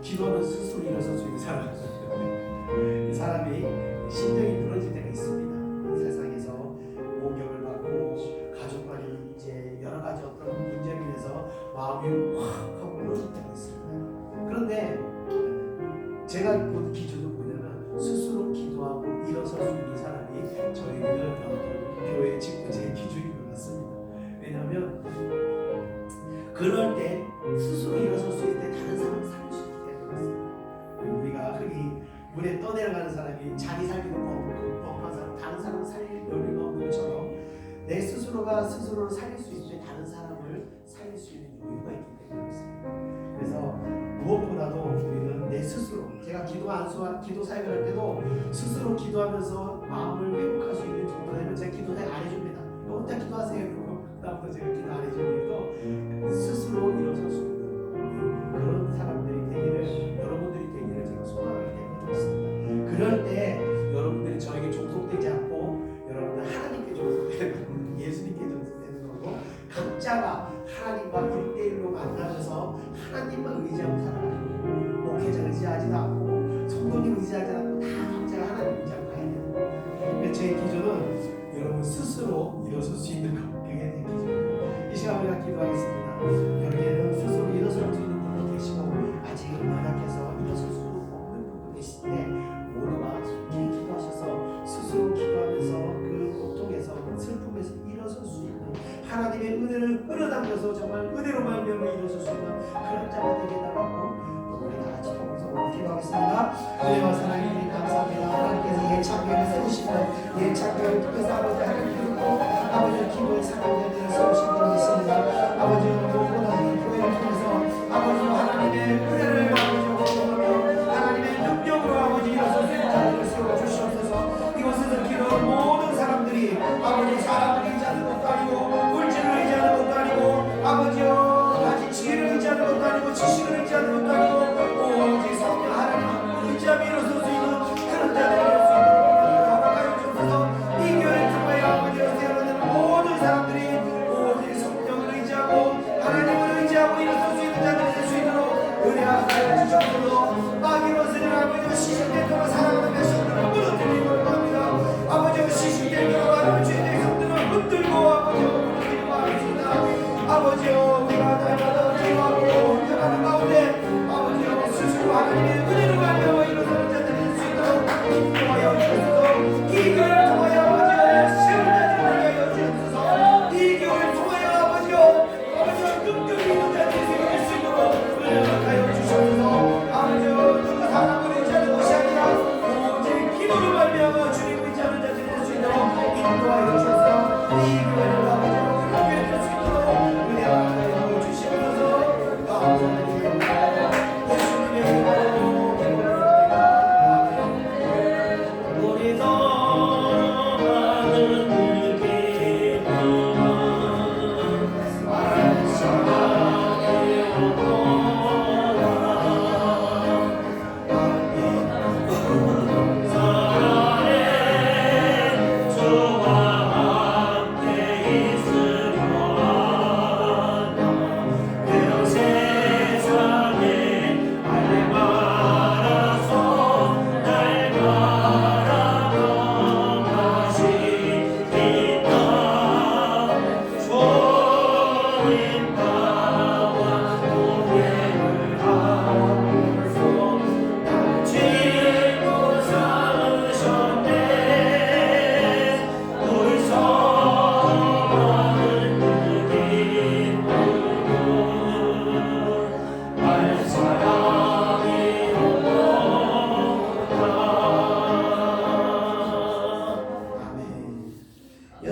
기도하면 스스로 일어설 수 있는 사람이거든요. 이 사람이 심정이 무너질 때가 있습니다. 세상에서 공격을 받고 가족과의 이제 여러 가지 어떤 문제로 인해서 마음이 확 하고 무너질 때가 있습니다. 그런데 제가 본 기준은 뭐냐면 스스로 기도하고 일어설 수 있는 사람이 저희는 교회 직분 제 기준인 것 같습니다. 왜냐하면 그럴 때 스스로 일어설 수 있을 때 다른 사람을 살릴 수 있기 때문에 우리가 흔히 물에 떠내려가는 사람이 자기 살기도 뻔한 사람 다른 사람을 살릴 여유가 없는 것처럼 내 스스로가 스스로를 살릴 수 있을 때 다른 사람을 살릴 수 있는 여유가 있기 때문에 그렇습니다. 그래서 무엇보다도 우리는 내 스스로 제가 기도 사역을 할 때도 스스로 기도하면서 마음을 회복할 수 있는 정도 되면 제가 기도 사역 안 해줍니다. 혼자 기도하세요. 그리고 그다음부터 제가 기도 안 해주면 스스로 일어설 수 있는 그런 사람들이 되기를 여러분들이 되기를 제가 소망하기 때문에 그렇습니다. 그럴 때 여러분들이 저에게 종속되지 않고 여러분들 하나님께 종속되는 거고 예수님께 종속되는 거고 각자가 하나님과 1대1로 만나면서 하나님만 의지하고 살아가는 목회자 의지하지도 않고 성도님 의지하지 않고 다 각자가 하나님 의지하고 가야 되는 거예요. 제 기준은 여러분 스스로 일어설 수 있는 것 그게 제 기준입니다. 이 시간 우리가 기도하겠습니다. 여기에는 스스로 일어설 수 있는 분도 계시고 아직 연약해서 일어설 수 없는 분도 계시는데 모두가 함께 기도하셔서 스스로 기도하면서 그 고통에서 슬픔에서 일어설 수 있는 하나님의 은혜를 끌어당겨서 정말 은혜로 말미암아 일어설 수 있는 그런 자가 되게 해달라고 우리 다 같이 통성으로 기도하겠습니다. 은혜와 사랑에 감사합니다. 하나님께서 예착교회를 세우시면 예착교회를 통해서 아버지 하나님께로 아버지의 기도의 사랑자들을 세우신 분이 있습니다. 아버지 무엇보다 이 교회를 통해서 아버지 하나님의 은혜를 아버지 경험하며 하나님의 능력으로 아버지 일어설 수 있는 자들을 세워주시옵소서. 이곳에서 기도하는 모든 사람들이 아버지 사람을 의지하는 것도 아니고 물질을 의지하는 것도 아니고 아버지여 아직 지혜를 의지하는 것도 아니고 지식을 의지하는 것도 아니고 오직 성령 하나님 의지하며 일어설 수 있는 그런 자들이 될 수 있도록 허락하여 주옵소서. 이 교회를 통하여 아버지여 세워가는 모든 사람들이 오직 성령을 의지하고 하나님을 의지하고 일어설 수 있는 자들이 될 수 있도록 은혜하여 주옵소서. 막 일어서는 아버지여 시신될 동안 사랑하는 백성들을 무너뜨리고 합니다. 아버지여 시신될 동안 죄의 성들을 흔들고 아버지여 무너뜨리고 하겠습니다. 아버지여 우리가 날마다 기도하고 변하는 가운데 아버지여 스스로 하나님의 은혜를 말미암아 일어서는 자들이 될 수 있도록 인도하여 주옵소서. 이 교회를 통하여 아버지여 세운 자들을 위하여 주옵소서. 이 교회를 통하여 아버지여 능력이 있는 자들이 세워질 수 있도록 은혜하여 주옵소서. 아버지여 누구 사람을 의지하는 것이 아니라 오직 기도를 말미암아 주님을 의지하는 자들이 될 수 있도록 인도하여 주옵소서. 이 교회를 아버지여 그렇게 될 수 있도록 은혜하여 주시옵소서. 감사합니다. 예수님의 이름으로 기도드립니다. 우리 사랑하는 주께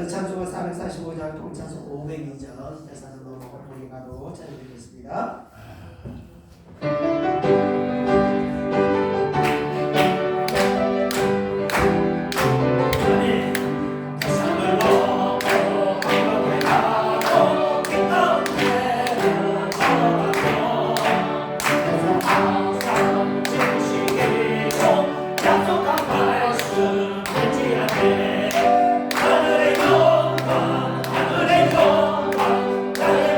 찬송가 445장 통찬송 502장 대사는 넘어 거기 가도 찬양드리겠습니다. 하늘의 영광 하늘의 영광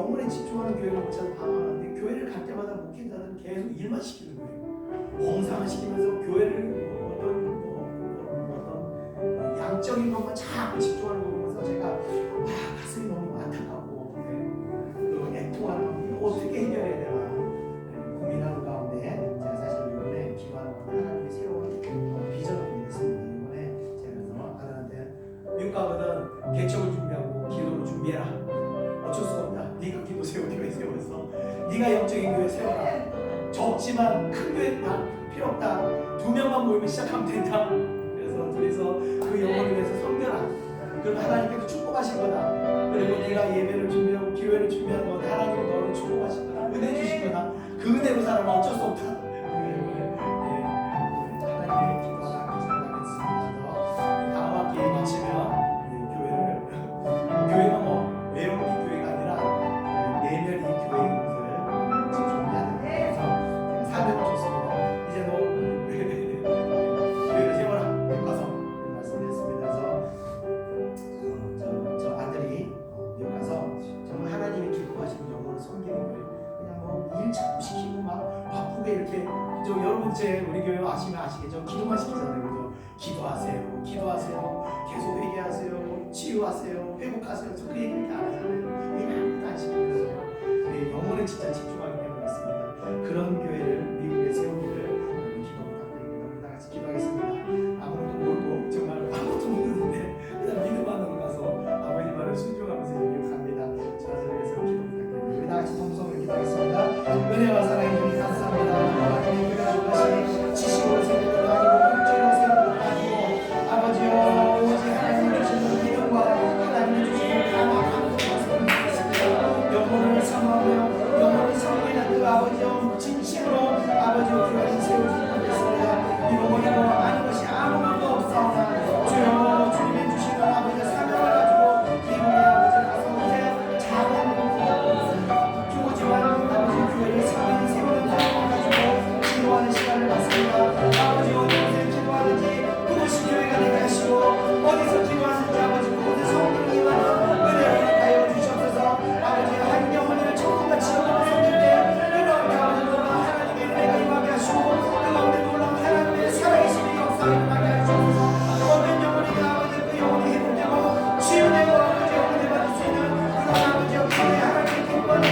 영혼에 집중하는 교회를 못 찾아 방황하는데 교회를 갈 때마다 목회자들은 계속 일만 시키는 거예요. 봉사만 시키면서 교회를 어떤 양적인 것만 자꾸 집중하는 거 보면서 제가 가슴이 너무 안타깝고 애통하는 거 어떻게 해결해야 되나 고민하는 가운데 제가 사실 이번에 기도하는 건 하나님의 새로운 비전을 보냈습니다. 이번에 제가 그래서 아들한테 미국 가거든 개척을 준비하고 기도를 준비해라. 어쩔 수가 없다. 네가 기도 세우기로 세웠어. 네가 영적인 교회 세워라. 적지만 큰 교회 필요 없다. 2명만 모이면 시작하면 된다. 그래서 둘이서 그 영혼을 위해서 섬겨라. 그럼 하나님께서 축복하실 거다. 그리고 네가 예배를 준비하고 기회를 준비하는 건 하나님이 너를 축복하실 거다. 은혜 주실 거다. 그 은혜로 살아면 어쩔 수 없다. 하나님의 기도가 기도하겠습니다. 다음 학기에 마치면 교회가 뭐 외롭이 교회가 아니라 내면이 교회인 것을 준비해야 된다. 그래서 사명을 줬습니다. 이제 너 교회를 세워라. 가서 말씀드렸습니다. 그래서 저 아들이 미국 가서 정말 하나님이 기뻐하시는 영혼을 섬기는 거예요. 그냥 뭐 일 자꾸 시키고 막 바쁘게 이렇게 여러분 제 우리 교회 아시면 아시겠죠? 기도만 시키잖아요. 그죠? 기도하세요. 기도하세요. 계속 회개하세요. 치유하세요. 회복하세요. 저 그 얘기를 안 하잖아요. 일 아무것도 안 시키면서 영혼에 진짜 집중하기 때문에 그렇습니다. 그런 교회를 미국에 세우기를 기도 부탁드립니다. 우리 다 같이 기도하겠습니다. 아무것도 모르고 정말 아무것도 모르는데 그냥 믿음만으로 가서 아버지 말을 순종하면서 유익합니다. 저를 위해서 기도 부탁드립니다. 우리 다 같이 통성을 기도하겠습니다. 은혜와 사랑해 주님 감사합니다. 하나님의 교회가 그것이 지식으로 세우는 것도 아니고 물질로 세우는 것도 아니고 아버지여 오직 하나님이 주시는 믿음과 하나님이 주시는 감화함으로 말씀드리겠습니다. 영혼을 삼아오며 영혼을 섬기는 그 아버지여 진심으로 아버지여 교회를 세우시는 것입니다. 이로머리로 아는 것이 아무것도 없사오나 주여 주님이 주시는 아버지의 사명을 가지고 미국의 아버지를 가서 이제 작은 교지만 아버지 교회를 세우는 사명을 가지고 기도하는 시간을 갖습니다. 아버지 어디서 기도하는지 그것이 교회가 되게 하시고 어디서 기도하는지 아버지 그곳에 성령이 임하는 은혜를 하여 주시옵소서. 아버지 한 영혼을 천국같이 여기는 성령 때 그런 아버지 놀라운 하나님의 은혜가 임하게 하시고 그 가운데 놀라운 하나님의 살아계심이 역사를 임하게 하시옵소서. 어떤 영혼이 아버지 그 영혼이 회복되고 치유되고 아버지 영혼을 받을 수 있는 그런 아버지 교회 하나님의 기뻐하는 그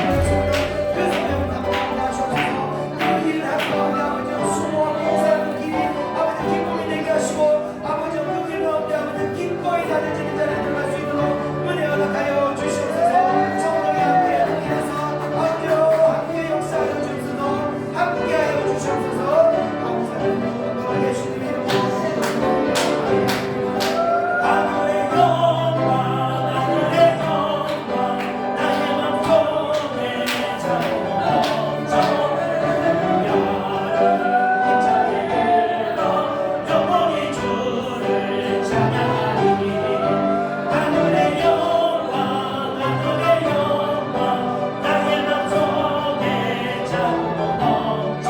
성령을 담당하게 하시옵소서. 그 일을 하고 아버지 수고와 봉사하는 길이 아버지 기쁨이 되게 하시고 아버지 그 길 가운데 아버지 기꺼이 다니는 자를 들어갈 수 있도록 은혜 허락하여 주시옵소서. 성령이 함께 하나님께서 함께 역사하여 주옵소서. 함께하여 주시옵소서. 감사합니다. 예수님의 이름으로 하늘의 영광 하늘의 영광 나의 맘속에 자리 멈춰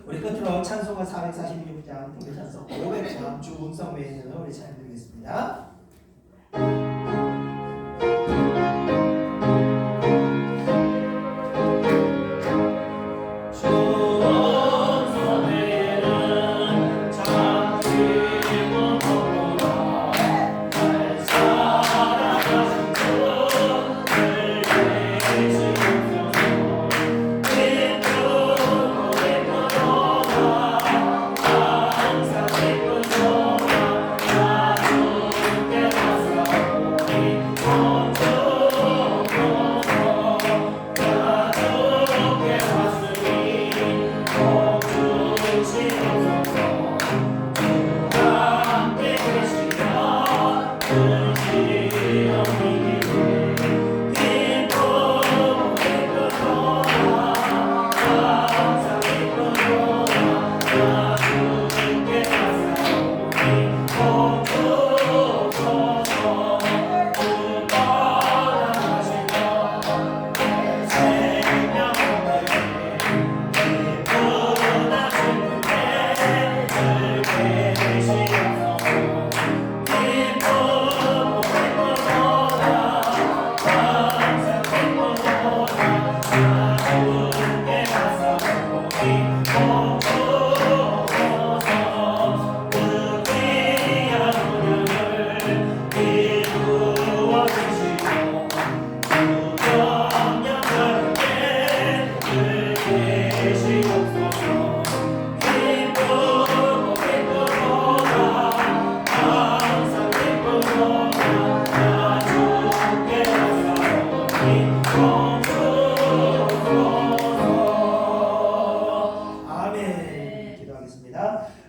우리 끝으로 찬송가 446장 우리 찬송 500장 주 음성 외에는 우리 찬양 드리겠습니다.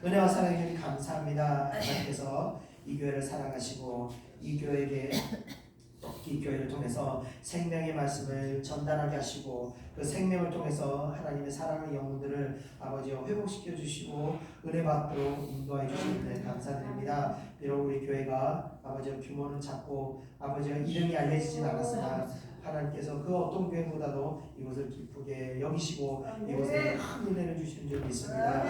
은혜와 사랑해 주님 감사합니다. 하나님께서 이 교회를 사랑하시고 이 교회를 통해서 생명의 말씀을 전달하게 하시고 그 생명을 통해서 하나님의 사랑의 영혼들을 아버지와 회복시켜 주시고 은혜 받도록 인도해 주시는 감사드립니다. 비록 우리 교회가 아버지와 규모는 작고 아버지와 이름이 알려지진 않았으나 하나님께서 그 어떤 교회보다도 이곳을 기쁘게 여기시고 이곳에 큰 은혜를 주시는 줄 믿습니다. 이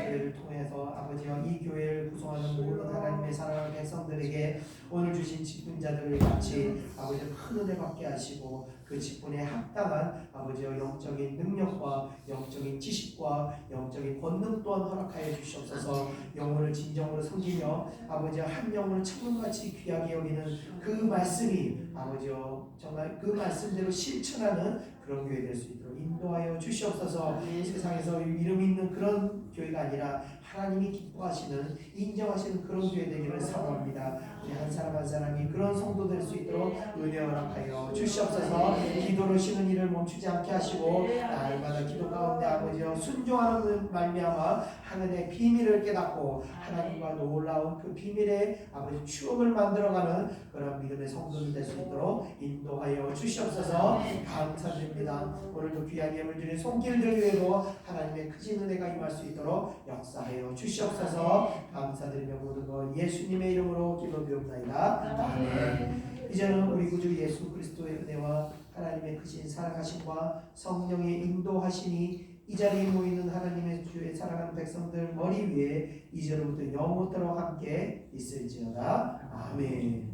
교회를 통해서 아버지와 이 교회를 구성하는 모든 하나님의 사랑하는 백성들에게 오늘 주신 직분자들을 같이 아버지와 큰 은혜 받게 하시고 그 직분에 합당한 아버지와 영적인 능력과 영적인 지식과 영적인 권능 또한 허락하여 주시옵소서. 영혼을 진정으로 섬기며 아버지와 한 영혼을 천문같이 귀하게 여기는 그 말씀이 아버지여 정말 그 말씀대로 실천하는 그런 교회 될 수 있도록 인도하여 주시옵소서. 세상에서 이름 있는 그런 교회가 아니라 하나님이 기뻐하시는 인정하시는 그런 교회 되기를 사모합니다. 우리 한 사람 한 사람이 그런 성도 될 수 있도록 은혜 허락하여 주시옵소서. 기도를 쉬는 일을 멈추지 않게 하시고 날마다 기도 가운데 아버지여 순종하는 말미암아 하늘의 비밀을 깨닫고 하나님과 놀라운 그 비밀의 아버지 추억을 만들어가는 그런 믿음의 성도들 될 수 있도록 인도하여 주시옵소서. 감사드립니다. 오늘도 귀한 예물 드린 손길들 위에도 하나님의 크신 은혜가 임할 수 있도록 역사하여 주시옵소서. 감사드리며 모든 것 예수님의 이름으로 기도드리옵나이다. 아멘. 이제는 우리 구주 예수 그리스도의 은혜와 하나님의 크신 사랑하심과 성령의 인도하심이 이 자리에 모이는 하나님의 주의 사랑하는 백성들 머리 위에 이제로부터 영원토록 함께 있을지어다. 아멘.